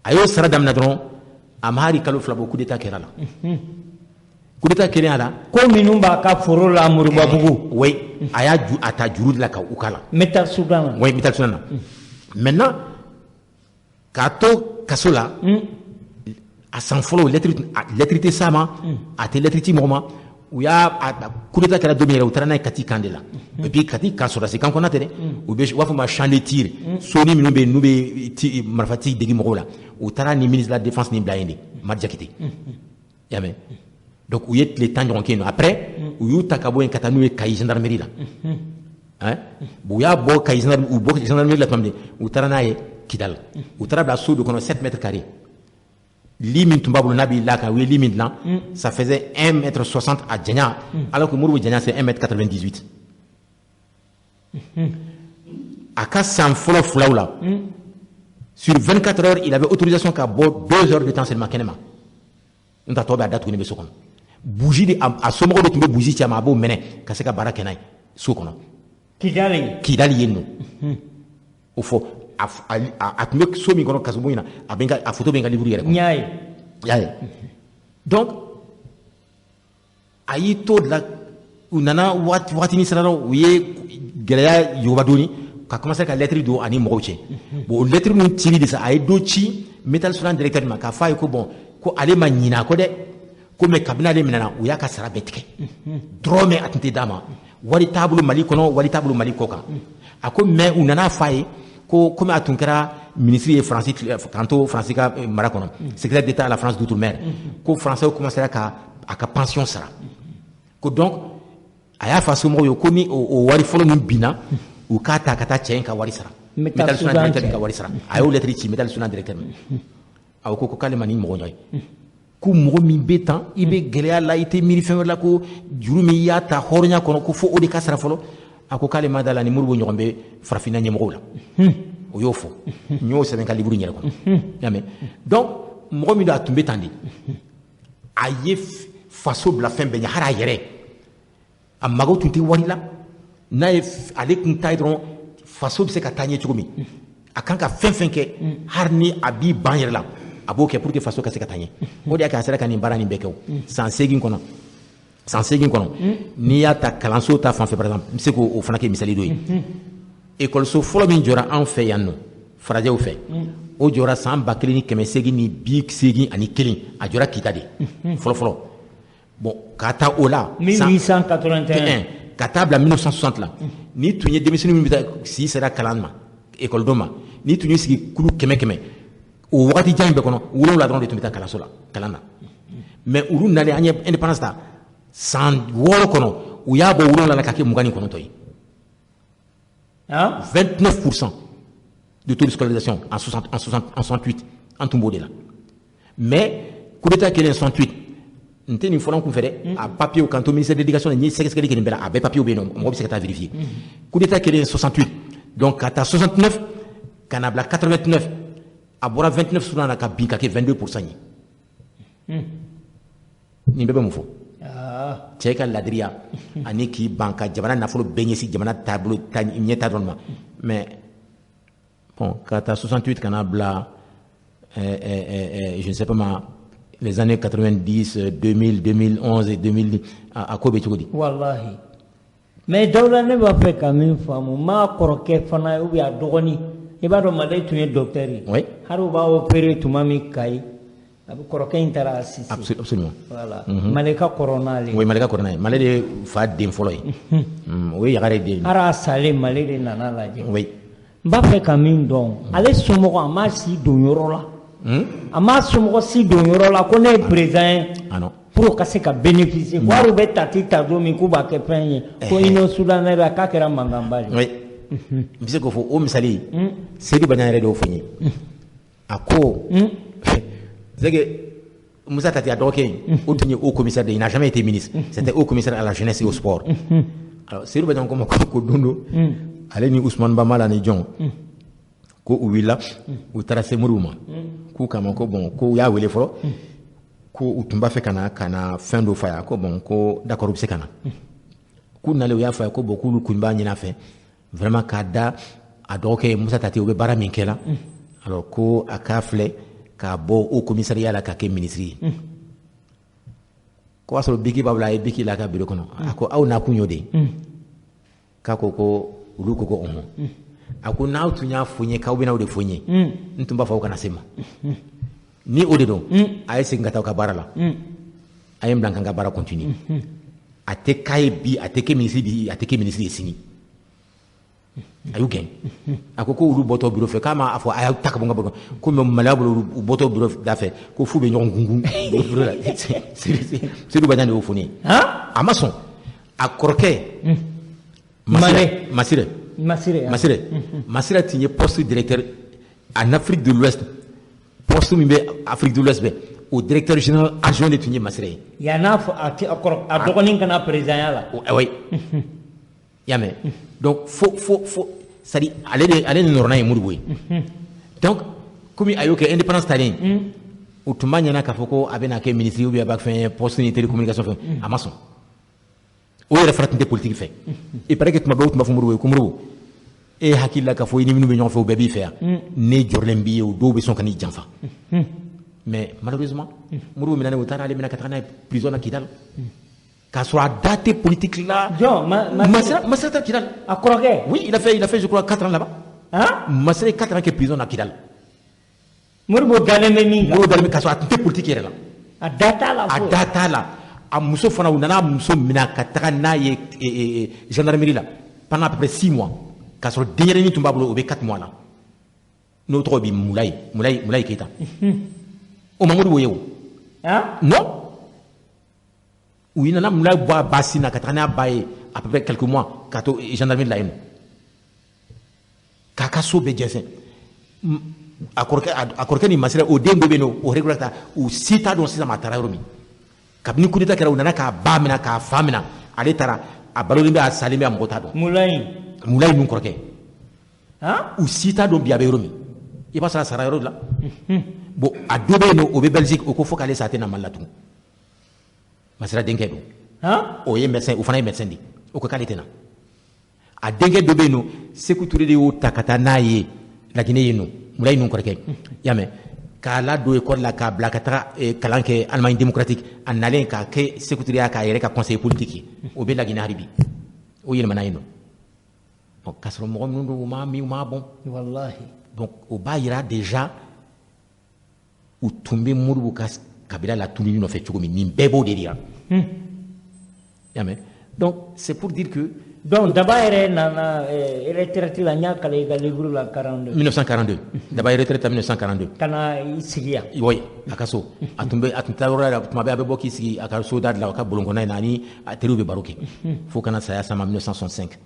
a y'o sara daminɛ dɔrɔn a ma hali kalo 2 bɔ coup d'état kɛra la coup d'état kɛlen a la ko minnu b'a ka foro la Moribabugu oui a y'a a ta juru de la ka u kala Métal Soudan oui Métal Soudan na maintenant k'a to kaso la a san fɔlɔ lettre tɛ s'a ma a tɛ lettre ci mɔgɔ ma u y'a coup d'état kɛra don min yɛrɛ u taara n'a ye Kati camp de la et puis Kati camp sɔrɔdasi camp kɔnɔ tɛ dɛ u b'a fɔ ma champ de tir soni minnu bɛ yen n'u bɛ marifati degi mɔgɔw la u taara ni ministre de la défense ni bila yen de Madi Jakite y'a mɛn donc u ye tile 10 ɲɔgɔn kɛ yen nɔ après u y'u ta ka bɔ yen ka taa n'u ye Kayi gendarmerie la u y'a bɔ Kayi gendarmerie la tuma min u taara n'a ye Kidal u taara bila so dɔ kɔnɔ 7 mètres carrés lit min tun b'a bolo n'a b'i la kan u ye lit min dilan ça faisait 1,60 m à janya alors que Modibo janya c'est 1,98 m a ka san fɔlɔ filaw la sur 24 heures il avait autorisation ka bɔ 2 heures de temps seulement kɛnɛma n ta tɔ bɛ a datuguni bɛ so kɔnɔ bougie de a somɔgɔw de tun bɛ bougie ci a ma a b'o minɛ ka se ka baara kɛ n'a ye so kɔnɔ Kidali yen nɔ o fɔ a tun bɛ so min kɔnɔ kaso bon in na a photo bɛ n ka livre yɛrɛ kɔnɔ y'a ye donc a y'i to de la u nana waatinin sera u ye gɛlɛya yoba dɔɔni ka commencer ka lettre don ani mɔgɔw cɛ bon o lettre ninnu cili de sa a ye dɔ ci Métal Soudan directeur ma k'a fɔ a ye ko bon ko ale ma ɲinɛ a kɔ dɛ ko mais kabini ale minɛna u y'a ka sara bɛɛ tigɛ dɔrɔmɛ a tun tɛ d'a ma wari t'a bolo Mali kɔnɔ wari t'a bolo Mali kɔ kan a ko mais u nana f'a ye ko comme a tun kɛra ministre ye Faransi k'an to Faransi ka mara kɔnɔ secrétaire d'État à la France d'outre-mer ko Français commencera ka a ka pension sara ko donc a y'a fɔ a somɔgɔw ye ko ni o wari fɔlɔ min binna u k'a ta ka taa cɛ in ka wari sara Métal Soudan directeur ka wari sara a y'o lettre ci Métal Soudan directeur ma a ko k'ale ma ni mɔgɔ ɲɔ ye ko mɔgɔ min bɛ tan i bɛ gɛlɛya la i tɛ miiri fɛn wɛrɛ la ko juru min i y'a ta hɔrɔnya kɔnɔ ko fo o de ka sara fɔlɔ a ko k'ale ma da la ni Modibo ɲɔgɔn bɛ farafinna ɲɛmɔgɔw la o y'o fɔ n y'o sɛbɛn ka livre yɛrɛ kɔnɔ y'a mɛn donc mɔgɔ min don a tun bɛ tan de a ye faso bila fɛn bɛɛ ɲɛ hali a yɛrɛ a mago tun tɛ wari la n'a ye ale tun ta ye dɔrɔn faso bɛ se ka taa ɲɛ cogo min a kan ka fɛn fɛn kɛ hali ni a b'i ban yɛrɛ la a b'o kɛ pour que faso ka se ka taa ɲɛ o de y'a kɛ a sera ka nin baara nin bɛɛ kɛ o san 8 kɔnɔ n'i y'a ta kalanso ta fanfɛ par exemple n bɛ se k'o fana kɛ misali dɔ ye ekɔliso fɔlɔ min jɔra anw fɛ yan nɔ farajɛw fɛ o jɔra san 1981 a jɔra Kita de fɔlɔ bon ka taa o la 1881 ka taa bila 1960 la n'i tun ye denmisɛnnin min bɛ taa si sera kalan ma ekɔlidenw ma n'i tun y'i sigi kulu 100 o wagati jan in bɛɛ kɔnɔ 7 dɔrɔn de tun bɛ taa kalanso la kalan na mais olu nalen an ye indépendance ta san 6 kɔnɔ u y'a bɔ 7 la ka kɛ 29 ye 29% de taux de scolarisation en 68 en tun b'o de la mais coup d'état kɛlen 68 n tɛ nin fɔlɔ n kun fɛ dɛ a papier kan to ministère de l'éducation n ye sɛgɛsɛgɛli kɛ nin bɛɛ la a bɛɛ papier bɛ yen nɔ mɔgɔ bɛ se ka taa vérifier coup d'état kɛlen 68 donc ka taa 69 ka na bila 89 a bɔra 29 sunan na ka bin ka kɛ 22% ye nin bɛɛ bɛ mun fɔ cɛ ka ladiriya ani k'i ban ka jamana nafolo bɛɛ ɲɛsin jamana taabolo ɲɛta dɔrɔn ma mais bon ka taa 68 ka na bila je ne sais pas ma les années 90 2000 2011 et 2000 a ko bɛ cogo di wallahi mais Dawuda ne b'a fɛ ka min faamu maa kɔrɔkɛ fana ou bien a dɔgɔnin i b'a dɔn Male tun ye docteur ye oui hali u b'a opérer tuma min Kayi kɔrɔkɛ in taara Sise. Absolument. Voilà. Malika kɔrɔna ale. Oui, Malika kɔrɔna ye. Male de fa den fɔlɔ ye. O ye Yagare den. Ara salen Male de nana lajɛ. Oui. N b'a fɛ ka min dɔn, ale somɔgɔ a m'a si don yɔrɔ la. A m'a somɔgɔ si don yɔrɔ la ko ne ye président ye. Ah non. Pour ka se ka bénéficier. Ko hali u bɛ tati ta don min k'u b'a kɛ fɛn ye. Ko Union Soudanaise la k'a kɛra mankanba de. Oui. N bɛ se k'o fɔ o misali Seydou Badian yɛrɛ de y'o fɔ n ye. A ko c'est que Moussa Tati a dɔgɔkɛ in o tun ye haut commissaire de il n'a jamais été ministre. C'était haut commissaire à la jeunesse et au sport. Alors Seydou Badian ko ma ko don do ale ni Ousmane Bamala ni jɔn ko u wulila u taara se Moribo ma k'u kama ko bon ko u y'a wele fɔlɔ ko u tun b'a fɛ ka na fɛn dɔ f'a ye ko bon ko d'accord u bɛ se ka na k'u nalen u y'a fɔ a ye ko bon k'olu kun b'a ɲini a fɛ vraiment k'a da a dɔgɔkɛ ye Moussa Tati u bɛ baara min kɛ la alors ko a k'a filɛ k'a bɔ au commissariat la k'a kɛ ministre ye ko a sɔrɔ Biki b'a bolo a ye Biki la ka bureau kɔnɔ a ko aw na kun y'o de ye k'a ko ko olu ko ko ɔhɔn a ko n'aw tun y'a fɔ n ye k'aw bɛna o de fɔ n ye n tun b'a fɔ aw kana se ma ni o de don a ye segin ka taa aw ka baara la a ye n bila n ka baara continuer a tɛ k'a ye bi a tɛ kɛ ministre bi a tɛ kɛ ministre ye sini a y'u gɛn a ko olu bɔtɔ bureau fɛ k'a ma fɔ a y'aw ta ka bɔ n ka bureau ko mais maloya bolo u bɔtɔ bureau da fɛ ko f'u bɛ ɲɔgɔn gungun bureau la Seydou Badian de y'o fɔ ne ye a ma sɔn a kɔrɔkɛ Masire tun ye poste directeur en Afrique de l'Ouest poste min bɛ Afrique de l'Ouest bɛ o directeur général adjoint de tun ye Masire ye yan'a fɔ a dɔgɔnin kana président ya la oui y'a mɛn donc fo c'est-à-dire ale ni nɔrɔna ye Modibo ye donc komi a y'o kɛ indépendance talen o tun b'a ɲɛna k'a fɔ ko a bɛna kɛ ministre ou bien a b'a fɛn poste ni télécommunication fɛn a ma sɔn o yɛrɛ fana tun tɛ politique fɛ il paraît que tuma bɛɛ u tun b'a fɔ Modibo ye ko Modibo e hakili la k'a fɔ i ni minnu bɛ ɲɔgɔn fɛ o bɛɛ b'i fɛ yan ne jɔrɔlen b'i ye o dɔw bɛ sɔn ka n'i janfa mais malheureusement Modibo minɛnen u taara ale minɛ ka taga n'a ye prison na Kidal k'a sɔrɔ a da tɛ politique la Masire tɛ Kidal a kɔrɔkɛ oui il a fait je crois 4 ans là-bas Masire ye 4 ans kɛ prison na Kidal Modibo dalen bɛ min kan Modibo dalen bɛ k'a sɔrɔ a tun tɛ politique yɛrɛ la a da t'a la a da t'a la a muso fana u nana muso minɛ ka taga n'a ye gendarmerie la pendant à peu près 6 mois k'a sɔrɔ denyɛrɛnin tun b'a bolo o bɛ 4 mois la n'o tɔgɔ bɛ Mulayi Keita o ma Modibo ye o non u nana Mulayi bɔ a ba sin na ka taga n'a ba ye à peu près quelques mois ka to gendarmerie la yen k'a ka so bɛɛ jɛnsɛn a kɔrɔkɛ ni Masire o den dɔ bɛ yen nɔ o régulier u si t'a dɔn sisan a taara yɔrɔ min kabini coup d'état kɛra u nana k'a ba minɛ k'a fa minɛ ale taara a balolen bɛ a salen bɛ a mɔgɔ t'a dɔn Mulayi nun kɔrɔkɛ u si t'a dɔn bi a bɛ yɔrɔ min i b'a sɔrɔ a sara yɔrɔ la bon a dɔ bɛ yen nɔ o bɛ Belgique o ko fo k'ale sa a tɛ na Mali la tugun Masire denkɛ don o ye médecin o fana ye médecin de o ko k'ale tɛ na a denkɛ dɔ bɛ yen nɔ Sékou Touré de y'o ta ka taa n'a ye Laginɛ yen nɔ Mulayi nun kɔrɔkɛ i y'a mɛn k'a ladon école la k'a bila ka taga kalan kɛ Allemagne démocratique a nalen k'a kɛ Sékou Touré y'a k'a yɛrɛ ka conseiller politique ye o bɛ Laginɛ hali bi o yɛlɛmana yen nɔ k'a sɔrɔ mɔgɔ minnu don u m'a bɔn wallahi donc o b'a yira déjà u tun bɛ Modibo ka kabila la tununi nɔfɛ cogo min nin bɛɛ b'o de yira i y'a mɛn donc c'est pour dire que donc Daba yɛrɛ nana retraite la n y'a kalan i ka livre la 1942 Daba ye retraite en 1942 ka na i sigi yan oui a ka so a tun taa yɔrɔ la tuma bɛɛ a bɛ bɔ k'i sigi a ka so da la a ka bolonkɔnɔ in na ani a teriw bɛ baro kɛ fo kana saya sama 1965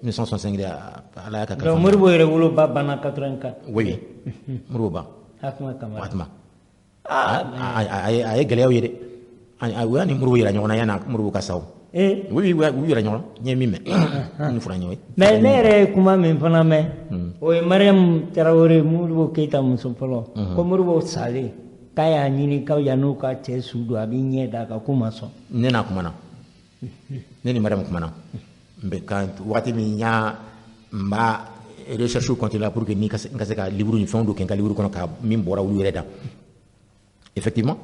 1965 de ala y'a ka kalifa donc Modibo yɛrɛ woloba banna 84 oui Modibo ba Hatuma Kamara a ye gɛlɛyaw ye dɛ u y'a ni Modibo yira ɲɔgɔn na yanni Modibo ka sa o oui u yira ɲɔgɔn n ye min mɛn n fura ɲɔgɔn ye mais ne yɛrɛ ye kuma min fana mɛn o ye Mariam Tarawele Modibo Keyita muso fɔlɔ ko Modibo salen k'a y'a ɲini k'aw yan'u ka cɛ su don a b'i ɲɛ d'a kan k'u ma sɔn ne n'a kumana ne ni Mariam kumana waati min n b'a recherche continuer pour que n ka se ka livre ni fɛnw dɔ kɛ n ka livre kɔnɔ ka min bɔra olu yɛrɛ da effectivement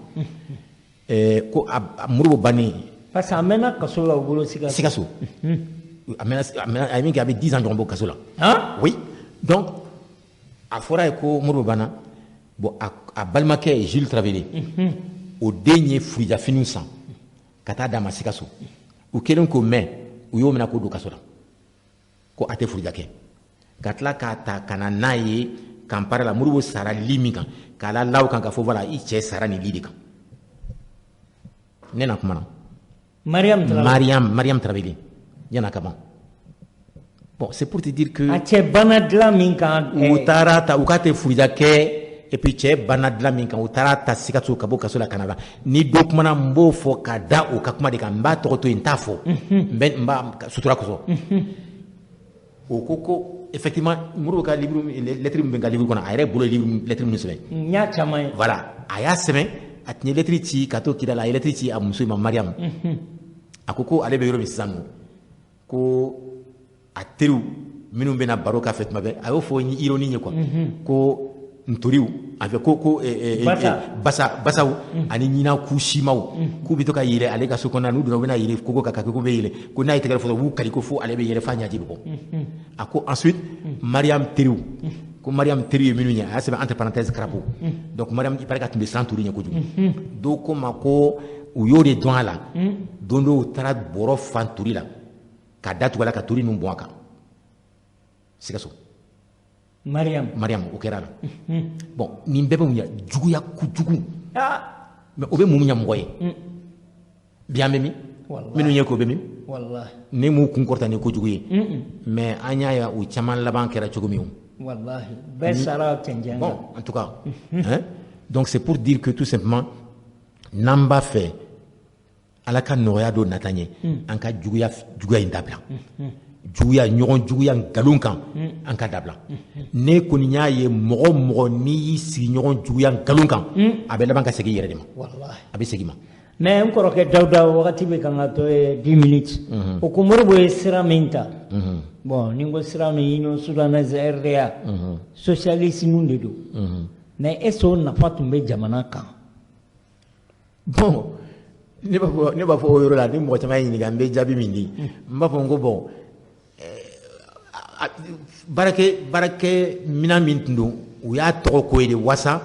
ko Modibo bannen parce que a mɛnna kaso la u bolo Sikaso a ye min kɛ a bɛ 10 ans ɲɔgɔn bɔ kaso la oui donc a fɔra ye ko Modibo banna bon a balimakɛ Jules Travellé o den ye furujafiniw san ka taa d'a ma Sikaso u kelen ko mɛn u y'o minɛ k'o don kaso la ko a tɛ furuja kɛ ka tila k'a ta ka na n'a ye kanpara la Modibo sara li min kan k'a la law kan ka fɔ voilà i cɛ sara nin li de kan ne na kuma na Mariam Travellé yana ka ban bon c'est pour te dire que a cɛ bana dilan min kan u taara ta u ka tɛ furuja kɛ et puis cɛ bana dilan min kan u taara ta Sikaso ka bɔ kaso la ka na la ni dɔ kumana n b'o fɔ ka da o ka kuma de kan n b'a tɔgɔ to yen n t'a fɔ n b'a sutura kosɔn o ko effectivement Modibo ka livre lettre min bɛ n ka livre kɔnɔ a yɛrɛ bolo ye lettre min sɛbɛn n y'a caman ye voilà a y'a sɛbɛn a tun ye lettre ci ka to kida la a ye lettre ci a muso ma Mariam a ko ale bɛ yɔrɔ min sisan nɔ ko a teriw minnu bɛna baro k'a fɛ tuma bɛɛ a y'o fɔ ni ironie ye quoi ko ntoriw a fɛ ko basaw ani ɲina ku simaw k'u bɛ to ka yɛlɛ ale ka so kɔnɔna n'u donna u bɛna yɛlɛ koko kan ko bɛ yɛlɛ ko n'a ye tɛgɛrɛ fɔ b'u kari ko fo ale bɛ yɛlɛ f'a ɲaji bɛ bɔ a ko ensuite Mariam teriw ko Mariam teriw ye minnu ye a y'a sɛbɛn entre parenthèses Karapo donc Mariam il paraît k'a tun bɛ siran Tori ɲɛ kojugu dɔw ko ma ko u y'o de dɔn a la don dɔw u taara bɔrɔ fan Tori la ka datugu a la ka Tori ninnu bɔn a kan Sikaso Mariam o kɛra la bon nin bɛɛ bɛ mun ye juguya kojugu mais o bɛ mun ɲɛ mɔgɔ ye bi an bɛ min minnu ye k'o bɛ min ne m'u kun kɔrɔta ni kojugu ye mais an y'a ye u caman laban kɛra cogo min bɛɛ sara cɛncɛn bon en tout cas hein? Donc c'est pour dire que tout simplement n'an b'a fɛ Ala ka nɔgɔya dɔ nata ɲɛ an ka juguya in dabila juguya ɲɔgɔn juguya nkalon kan an ka dabila ne kɔni y'a ye mɔgɔ mɔgɔ n'i y'i sigi ɲɔgɔn juguya nkalon kan a bɛ laban ka segin i yɛrɛ de ma a bɛ segin ma mais n kɔrɔkɛ Dawuda wagati bɛ kan ka to 10 minutes o ko Modibo ye sira min ta bon ni n ko sira min Union Soudanaise RDA socialisme de don mais est-ce que o nafa tun bɛ jamana kan bon ne b'a fɔ o yɔrɔ la ni mɔgɔ caman ye ɲininka n bɛ jaabi min di n b'a fɔ n ko bon baarakɛ minan min tun don u y'a tɔgɔ ko ye de wasa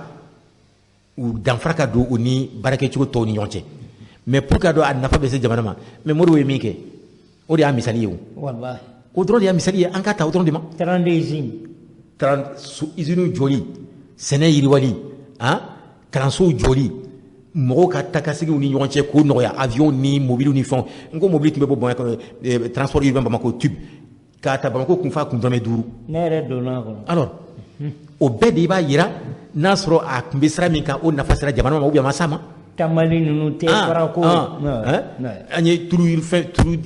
u danfara ka don u ni baarakɛcogo tɔw ni ɲɔgɔn cɛ mais pour que a dɔn a nafa bɛ se jamana ma mais Modibo ye min kɛ o de y'a misali ye o dɔrɔn de y'a misali ye an ka ta o dɔrɔn de ma 30 usines jɔli sɛnɛ yiriwali kalansow jɔli mɔgɔw ka takasigiw ni ɲɔgɔn cɛ k'o nɔgɔya avion ni mobile ni fɛnw n ko mobile tun bɛ bɔ Bamakɔ transport urbain Bamako tube k'a ta Bamako kun fa kun dɔrɔmɛ 5 ne yɛrɛ donna a kɔnɔ alors o bɛɛ de i b'a yira n'a sɔrɔ a tun bɛ sira min kan o nafa sera jamana ma ou bien a ma s'a ma tamali ninnu tɛ fara ko an ye tulu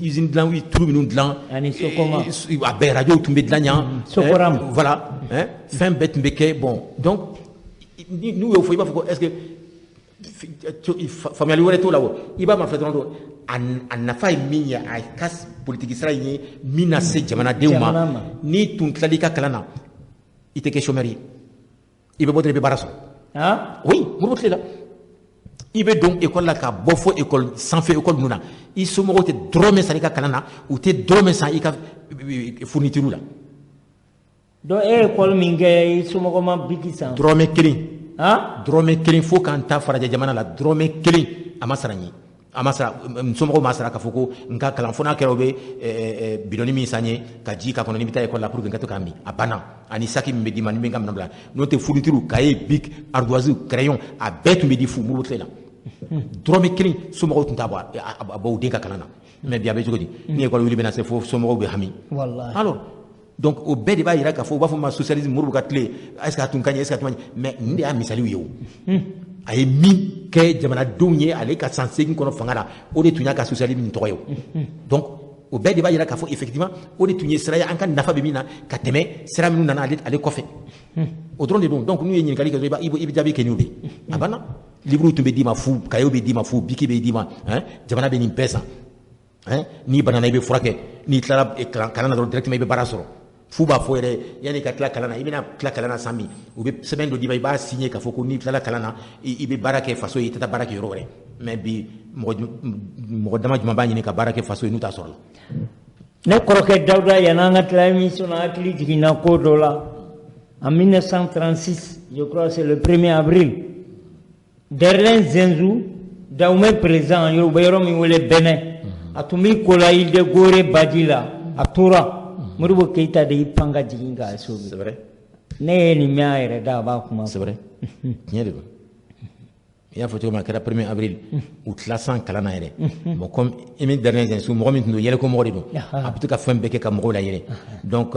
usine dilan tulu minnu dilan ani Sokoma a bɛɛ radio tun bɛ dilan yan Sokoram voilà fɛn bɛɛ tun bɛ kɛ bon donc n'u y'o fɔ i b'a fɔ ko est-ce que faamuyali wɛrɛ t'o la o i b'a ma fɛ dɔrɔn a nafa ye min ye a ka politiki sira ye min na se jamanadenw ma n'i tun tilali ka kalan na i tɛ kɛ chômeur ye i bɛ bɔ dɔrɔn i bɛ baara sɔrɔ oui Modibo tile la i bɛ don école la ka bɔ fo école sanfɛ école ninnu na i somɔgɔw tɛ dɔrɔmɛ san i ka kalan na u tɛ dɔrɔmɛ san i ka fourniture la donc e ye école min kɛ i somɔgɔ ma biki san dɔrɔmɛ kelen dɔrɔmɛ kelen fo k'an ta farajɛ jamana la dɔrɔmɛ kelen a ma sara n ye a ma sara somɔgɔw ma sara k'a fɔ ko n ka kalan fo n'a kɛra o bɛ bidɔni min san ye ka ji k'a kɔnɔ n'i bɛ taa école la pour que n ka to k'a min a banna ani saki min bɛ d'i ma ni bɛ n ka minɛn bila n'o tɛ fourniture cahier bic ardoise crayon a bɛɛ tun bɛ di fu Modibo tile la dɔrɔmɛ kelen somɔgɔw tun t'a bɔ a bɔ u den ka kalan na mais bi a bɛ cogo di ni école wuli bɛna se fo somɔgɔw bɛ hami alors donc o bɛɛ de b'a yira k'a fɔ u b'a fɔ ma socialisme Modibo ka tile est ce que a tun ka ɲɛ est ce que a tun ma ɲɛ mais nin de y'a misaliw ye o a ye min kɛ jamanadenw ye ale ka san 8 kɔnɔ fanga la o de tun y'a ka socialisme nin tɔgɔ ye o donc o bɛɛ de b'a yira k'a fɔ effectivement o de tun ye sira ye an ka nafa bɛ min na ka tɛmɛ sira minnu nana ale kɔfɛ o dɔrɔn de don donc n'u ye ɲininkali kɛ dɔrɔn i bɛ jaabi kɛ n'o de a banna livre tun bɛ d'i ma fu cahier bɛ d'i ma fu biki bɛ d'i ma jamana bɛ nin bɛɛ san n'i banana i bɛ furakɛ n'i tilala kalan na dɔrɔn directement i bɛ baara sɔrɔ fu b'a fɔ yɛrɛ yanni ka tila kalan na i bɛna tila kalan na san min u bɛ sɛbɛn dɔ d'i ma i b'a signer k'a fɔ ko n'i tilala kalan na i bɛ baara kɛ faso ye i tɛ taa baara kɛ yɔrɔ wɛrɛ mais bi mɔgɔ dama jumɛn b'a ɲini ka baara kɛ faso ye n'u t'a sɔrɔ la. ne kɔrɔkɛ Dawuda yan'an ka tila émission na hakili jiginna ko dɔ la en 1936, je crois que c'est le 1er avril, Derlin Zenzou, Daoumé président, Yorubayoro Miwele Bénin, a Toumi Kola de Gore Badila, à Tora, Mouroubo Keita de Ipanga Djinga. C'est vrai. C'est vrai. Il y a photo marquée le 1er avril, ou classant Kalana. Bon, comme Émile Derlin Zenzou, Mohamed Ndou, Yele Komorido, a plutôt qu'à faire un béquet comme Rola Yele. Donc,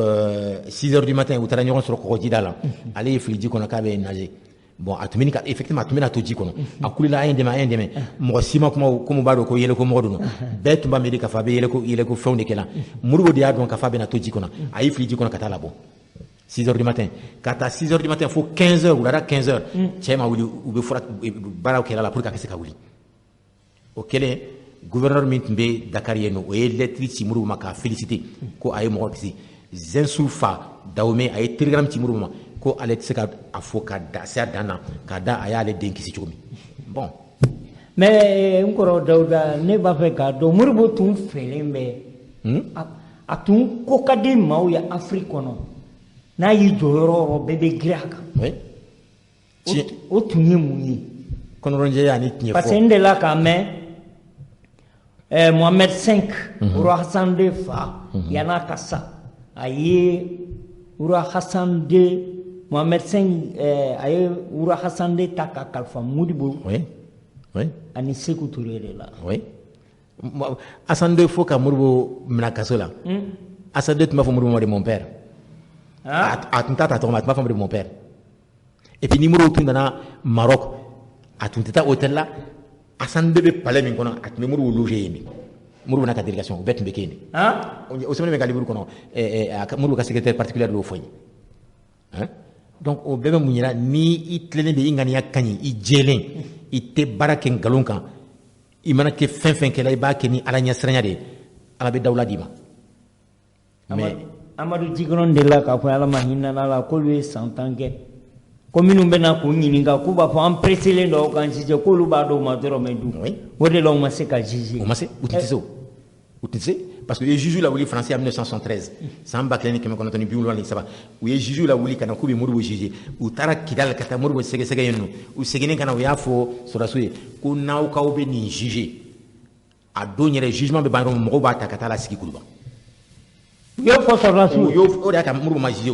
6 h du matin, ou Taranyon sur le Korodidala, allez, il faut dire qu'on a qu'à nager. Bon, effectivement, tu m'as tout dit qu'on a coulé la haine de ma haine de mes. Moi, si moi, comme Baro, ko yele ko modo. Bête, tu m'as dit qu'à Fabé, yele ko fond de Kela. Mourou de Adon, qu'à Fabé, n'a tout dit qu'on a. A il faut dire qu'on a catalabo. 6 h du matin. Quand à 6 h du matin, il faut 15 h ou là, 15 h. Tiens, ma ou be fora, Barao Kela, la pour qu'à se kaouli. Ok, le gouverneur Mintbe Dakar Yeno, et l'électricité Mourou Maka, félicité, ko aïe mort ici. Zensoufa, Daomé, aïe télégramme Timourou. Ko ale tse ka afo ka da sa dana ka da aya ale den kisi chomi bon mais ngoro Dawda ne ba fe ka do murbo tum felembe atun ko kadi maw ya Afrique kono na yi joyoro bebe graka oui o tunye muni kono ronje ya ni tinye parce que la ka me Mohamed V roi Hassan II fa yana kasa ayi roi Hassan II Mohamed V aye Oura Hassan de Taka Kalfa Moudibo. Oui. Oui. Ani Sekou Touré là. Oui. Hassan de Foka Mourbo Mnakasola. Hassan de Tma Mourbo de mon père. Ah. Attentat Thomas Tma de mon père. Et puis numéro tout dans Maroc. Attentat hôtel là. Hassan de Palais Minkona at Mourbo logé mi. Mourbo na délégation bet mbekeni. Ah. Au sommet de Galibou kono Mourbo secrétaire particulier de l'OFOI. Hein? Donc au bébé mounira ni itlene de ingania kani I jelen ite baraken galonka I mana ke fin ke la ba ke ni ala nya sranya de ala be dawla dima mais Amadou Djigron de la ka fa ala mahina la ko lui santange commune bena ko nyininga ko ba fa empressé ndo kan ci ko lu ba do ma doro me du wode lo ma se ka jiji o ma se utise parce que Juju la wuli français en 1973 sans baklen qui me connaît bi wuli ça va ou Juju la wuli kana ko be murbo jiji ou tara kidal kata murbo sege sege yenu ou segene kana o yafo so rasuye ko naw ka obe ni jiji a donyere jugement be banro mo ba ta kata la siki kuluba yo fo so rasu yo o da ka murbo ma jiji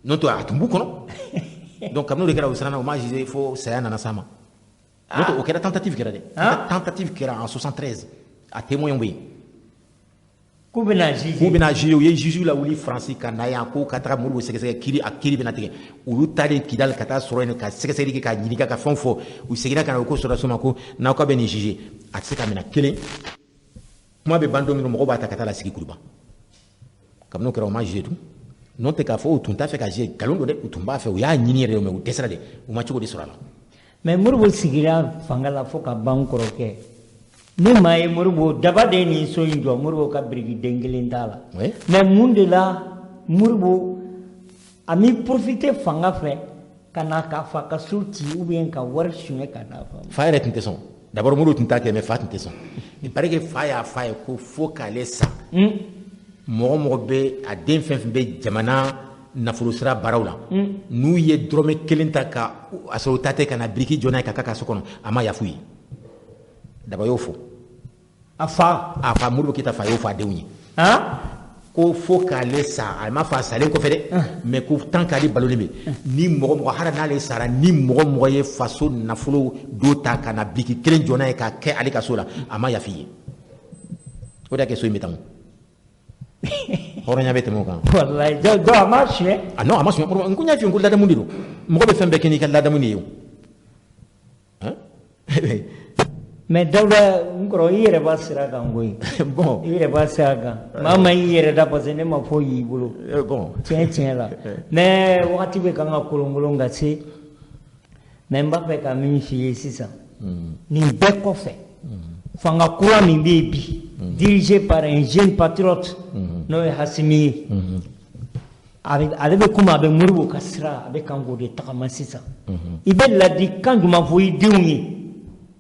non to atumbu kono donc comme nous les gars au sana o ma jiji faut ça na sama donc o kera tentative kera de tentative kera en 73 à témoin oui Koubena Jiji, oui, Jiji la wuli français kanaya ko katra muru sege kiri akiri benatike ulu tare kidal kata soroene ka sege ka nyika ka fonfo u segina kana ko sora soma ko na ko beni Jiji atseka mena kele moi be bando ngiro mo ba ta kata la sigi kuruba kam no kero ma Jiji tu non te ka fo tunta fe ka je kalondo de utumba fe u ya nyini re me u desra de u ma chugo de sora la mais muru sigira fangala fo ka bankoro ke ne maye murbo daba de ni so injo murbo ka brigi dengelen dala mais munde la murbo ami profiter fanga fe kana ka fa ka sulti ou bien ka war shunge ka da fa fa tinte son d'abord murbo tinta ke me fa tinte son il paraît que fa ko fo ka lesa mo be a den fen be jamana nafolo sira barawla nu ye drome kelenta ka aso tate kana brigi jona ka ka sokono ama yafuyi d'abord yo fo afa murbo kita fa yo fa dewni ko fo kale sa alma fa salen ko fede mais ko tan kali baloni be ni mo hara na le sara ni mo ye faso nafolo do ta kana biki kelen jona e ka ke ali ka sola ama ya fiye o da ke so imitam horonya bete mo kan wallahi do amache ah non amache mo ngunya fi ngul da mundido mo be fembe keni kan da muni yo hein mais Dawda ngoro yere basira kan goyi bon yere basira kan mama yere da pose ne ma fo yi bulu bon tiens là mais wakati be kan kolongolo ngase mais Mbappé ka min fiye sisa ni be ko fe fanga kula min be bi dirigé par un jeune patriote Noé Hassimi ale be kuma be murbo kasra be kan go de takama sisa ibe ladi kan duma fo yi diwnyi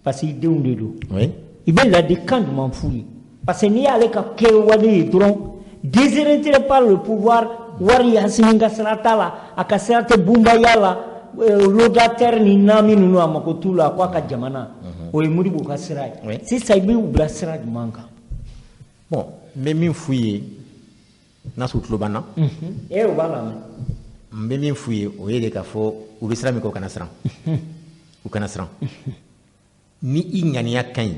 parce qu'il dit oui. Il veut la décante m'en fouille. Parce que n'y a pas que wadi dron désiré par le pouvoir wari Hasimi ka sira t'a la a ka sira tɛ bunbaya la lodateur ni naami ninnu a mako t'u la ko a ka jamana o ye Modibo ka sira ye sisan i b'i bila sira jumɛn kan bon n bɛ min f'u ye n'a sɔrɔ u tulo b'an na o b'a lamɛn n bɛ min f'u ye o ye de k'a fɔ u bɛ sira min kɛ u kana siran u kana siran ni i ŋaniya ka ɲi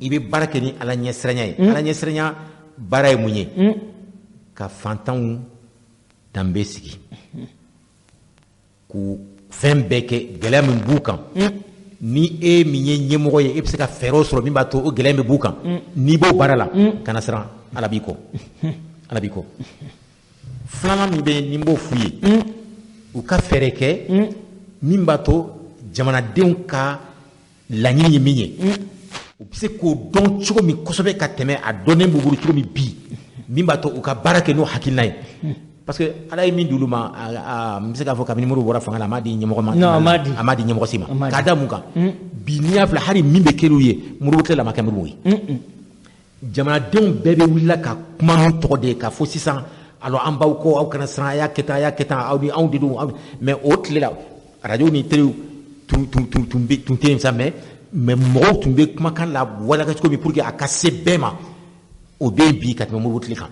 i bɛ baara kɛ ni Ala ɲɛsiranya ye Ala ɲɛsiranya baara ye mun ye ka fantanw danbe sigi k'u fɛn bɛɛ kɛ gɛlɛya min b'u kan ni e min ye ɲɛmɔgɔ ye e bɛ se ka fɛɛrɛw sɔrɔ min b'a to o gɛlɛya min b'u kan n'i b'o baara la kana siran Ala b'i kɔ Ala b'i kɔ filanan min bɛ ni n b'o f'u ye u ka fɛɛrɛ kɛ min b'a to jamanadenw ka laɲini ye min ye u bɛ se k'o dɔn cogo min kosɛbɛ ka tɛmɛ a dɔnnen b'u bolo cogo min bi min b'a to u ka baara kɛ n'o hakilina ye parce que Ala ye min di olu ma n bɛ se k'a fɔ kabini Modibo bɔra fanga la a m'a di ɲɛmɔgɔ ma a m'a di ɲɛmɔgɔ si ma k'a da mun kan bi n'i y'a filɛ hali min bɛ kɛ olu ye Modibo tilala ma kɛ Modibo ye jamanadenw bɛɛ bɛ wulila ka kuma n'u tɔgɔ de ye k'a fɔ sisan alors an b'aw kɔ aw kana siran a y'a kɛ tan aw ni anw de don mais o tile la radio ni télé tun tɛ yen sa mais mɔgɔw tun bɛ kumakan la walaka cogo min pour que a ka se bɛɛ ma o bɛ yen bi ka tɛmɛ Modibo tile kan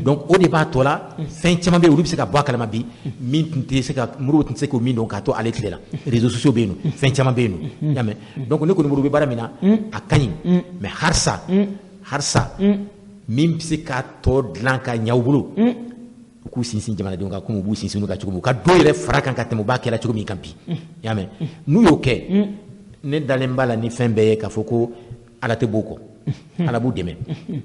donc o de b'a tɔ la fɛn caman bɛ yen olu bɛ se ka bɔ a kalama bi min tun tɛ se ka Modibo tun tɛ se k'o min dɔn k'a to ale tile la réseaux sociaux bɛ yen nɔ fɛn caman bɛ yen nɔ i y'a mɛn donc ne kɔni Modibo bɛ baara min na a ka ɲi mais harisa min bɛ se k'a tɔ dilan ka ɲɛ u bolo u k'u sinsin jamanadenw kan komi u b'u sinsin olu kan cogo min u ka dɔ yɛrɛ fara kan ka tɛmɛ u b'a kɛla cogo min kan bi i y'a mɛn n'u y'o kɛ ne dalen b'a la ni fɛn bɛɛ ye k'a fɔ ko Ala tɛ b'o kɔ Ala b'u dɛmɛ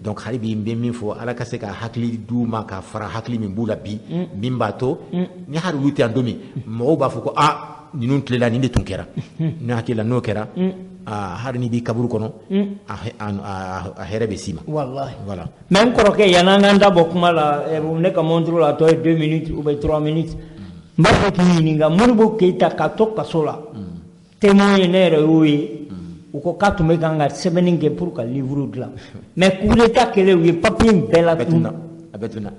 donc hali bi n bɛ min fɔ Ala ka se ka hakili d'u ma ka fara hakili min b'u la bi min b'a to ni hali olu tɛ yan don min mɔgɔw b'a fɔ ko ninnu tilela nin de tun kɛra ne hakili la n'o kɛra hali ni b'i kaburu kɔnɔ a hɛrɛ bɛ s'i ma wallahi voilà mais n kɔrɔkɛ yan'an k'an da bɔ kuma la ne ka montre la a tɔ ye 2 minutes ou bien 3 minutes n b'a fɛ k'i ɲininka Modibo Keyita ka to kaso la témoin ye ne yɛrɛ y'o ye u ko k'a tun bɛ kan ka sɛbɛnni kɛ pour ka livre dilan mais coup d'état kɛlen u ye papier in bɛɛ latunu a bɛɛ tununa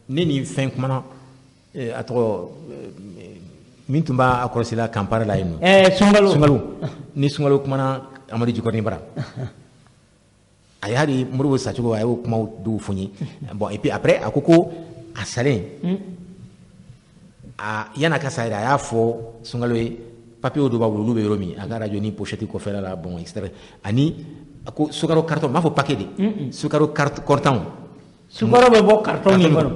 ne ni fɛn kumana a tɔgɔ min tun b'a kɔlɔsila Kampala la yen nɔ Sunkalo ni Sunkalo kumana Amadu Jikɔrɔni Bara a ye hali Modibo sacogo a y'o kumaw dɔw fɔ n ye bon et puis après a ko a salen yan'a ka sa yɛrɛ a y'a fɔ Sunkalo ye papier dɔ b'a bolo olu bɛ yɔrɔ min a ka radio ni pochette kɔfɛla la bon etc ani a ko sukaro carton m'a fɔ paquet de sukaro carton sukaro bɛ bɔ carton min kɔnɔ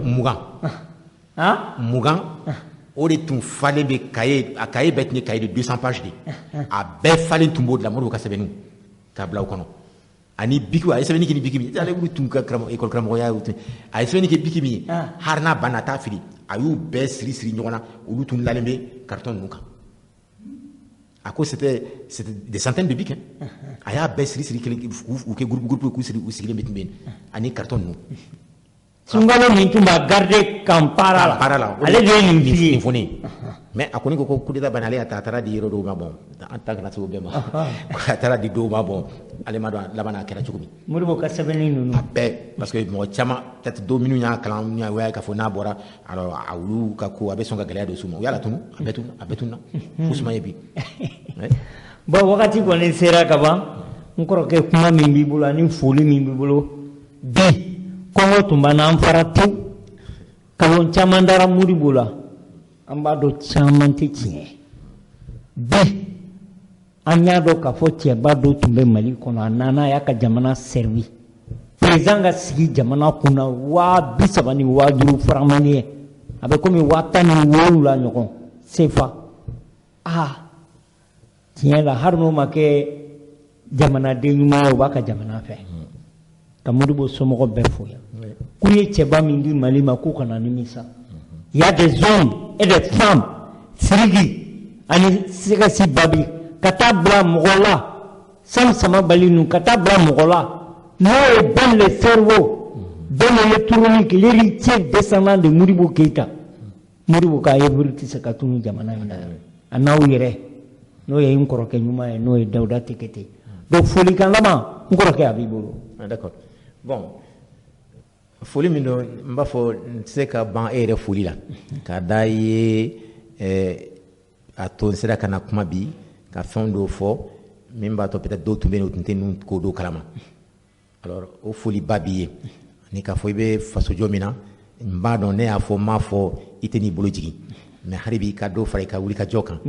20 o de tun falen bɛ a cahier bɛɛ tun ye cahier de 200 pages de a bɛɛ falen tun b'o de la Modibo ka sɛbɛnniw k'a bila o kɔnɔ ani biki a ye sɛbɛnni kɛ ni biki min ye ale tun ka école karamɔgɔya a ye sɛbɛnni kɛ biki min ye hali n'a banna a t'a fili a y'u bɛɛ siri ɲɔgɔn na olu tun lalen bɛ carton ninnu kan a ko c'était des centaines de bics a y'a bɛɛ siri k'u kɛ groupe k'u siri u sigilen bɛ tun bɛ yen ani carton ninnu Sunkalo min tun b'a garder Kampala la ale de ye nin f'i ye mais a kɔni ko coup d'état banna ale a taara di yɔrɔ dɔw ma bon an ta kana se o bɛɛ ma a taara di dɔw ma bon ale ma dɔn laban a kɛra cogo min Modibo ka sɛbɛnni ninnu a bɛɛ parce que mɔgɔ caman peut-être dɔw minnu y'a kalan u y'a k'a fɔ n'a bɔra alors a olu ka ko a bɛ sɔn ka gɛlɛya don s'u ma u y'a latunu a bɛɛ tununa Usman ye bi bon wagati kɔni sera ka ban n kɔrɔkɛ kuma min b'i bolo ani foli min b'i bolo bi kɔngɔ tun b'an na an fara tewu kalon caman dara Modibo la an b'a dɔn caman tɛ tiɲɛ bi an y'a dɔn k'a fɔ cɛba dɔ tun bɛ Mali kɔnɔ a nana a y'a ka jamana servi président ka sigi jamana kunna 30,000 ni 50,000 francs maliens a bɛ komi 17,000 ɲɔgɔn CFA tiɲɛ la hali n'o ma kɛ jamanaden ɲuman ye o b'a ka jamana fɛ ka Modibo somɔgɔw bɛɛ fo yan k'u ye cɛba min di Mali ma k'u kana nimisa il y a des hommes et des femmes Sidiki ani Sekasi Babi ka taa bila mɔgɔ la Sam Samabali ninnu ka taa bila mɔgɔ la n'o ye dans le cerveau dans l'électronique l'héritier descendant de Modibo Keyita Modibo ka œuvre tɛ se ka tunu jamana in na a n'aw yɛrɛ n'o ye n kɔrɔkɛ ɲuman ye n'o ye Dawuda Tekete donc folikan laban n kɔrɔkɛ a b'i bolo d'accord bon foli min don n b'a fɔ n tɛ se ka ban e yɛrɛ foli la k'a da ye a to n sera ka na kuma bi ka fɛn dɔw fɔ min b'a to peut-être dɔw tun bɛ yen u tun tɛ ninnu ko dɔw kalama alors o foli ba b'i ye ani k'a fɔ i bɛ fasojɔ min na n b'a dɔn ne y'a fɔ n m'a fɔ i tɛ n'i bolo jigin mais hali bi ka dɔ fara i ka wuli ka jɔ kan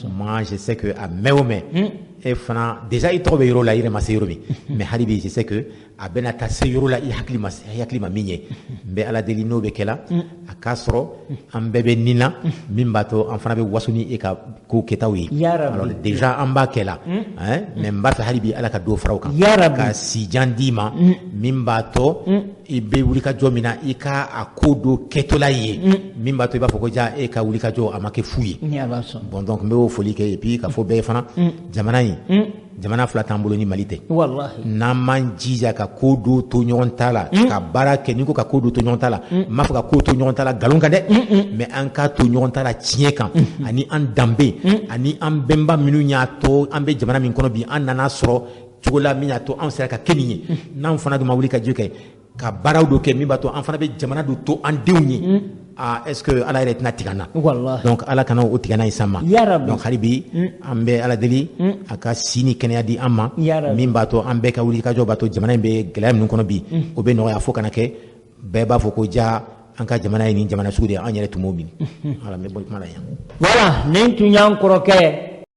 moi je sais que a mɛn o mɛn e fana déjà i tɔgɔ bɛ yɔrɔ la i yɛrɛ ma se yɔrɔ min mais hali bi je sais que a bɛna taa se yɔrɔ la i hakili ma min ye n bɛ ala deli n'o bɛ kɛla a k'a sɔrɔ an bɛɛ bɛ nin na min b'a to an fana bɛ waso ni e ka ko kɛtaw ye alors déjà an b'a kɛ la mais n b'a fɛ hali bi ala ka dɔ fara o kan ka sijan d'i ma min b'a to i bɛ wuli ka jɔ min na i ka a ko dɔ kɛtɔla ye min b'a to i b'a fɔ ko ja e ka wuli ka jɔ a ma kɛ fu ye bon donc n bɛ o foli kɛ et puis ka fɔ bɛɛ fana jamana in jamana fila t'an bolo ni Mali tɛ n'an m'an jija ka ko dɔ to ɲɔgɔn ta la ka baara kɛ ni ko ka ko dɔ to ɲɔgɔn ta la n m'a fɔ ka ko to ɲɔgɔn ta la nkalon kan dɛ mais an k'a to ɲɔgɔn ta la tiɲɛ kan ani an danbe ani an bɛnba minnu y'a to an bɛ jamana min kɔnɔ bi an nana sɔrɔ cogo la min y'a to an sera ka kɛ nin ye n'an fana dun ma wuli ka jɔ kɛ ka baaraw dɔ kɛ min b'a to an fana bɛ jamana dɔ to an denw ye est-ce que ala yɛrɛ tɛna tigɛ an na donc ala kana o tigɛ n'a ye san ma donc hali bi an bɛ ala deli a ka si ni kɛnɛya di an ma min b'a to an bɛɛ ka wuli ka jɔ b'a to jamana in bɛ gɛlɛya minnu kɔnɔ bi o bɛ nɔgɔya fo kana kɛ bɛɛ b'a fɔ ko ja an ka jamana ye nin jamana sugu de ye an yɛrɛ tun b'o min ala n bɛ bɔ kuma la yan voilà nin tun y'an kɔrɔkɛ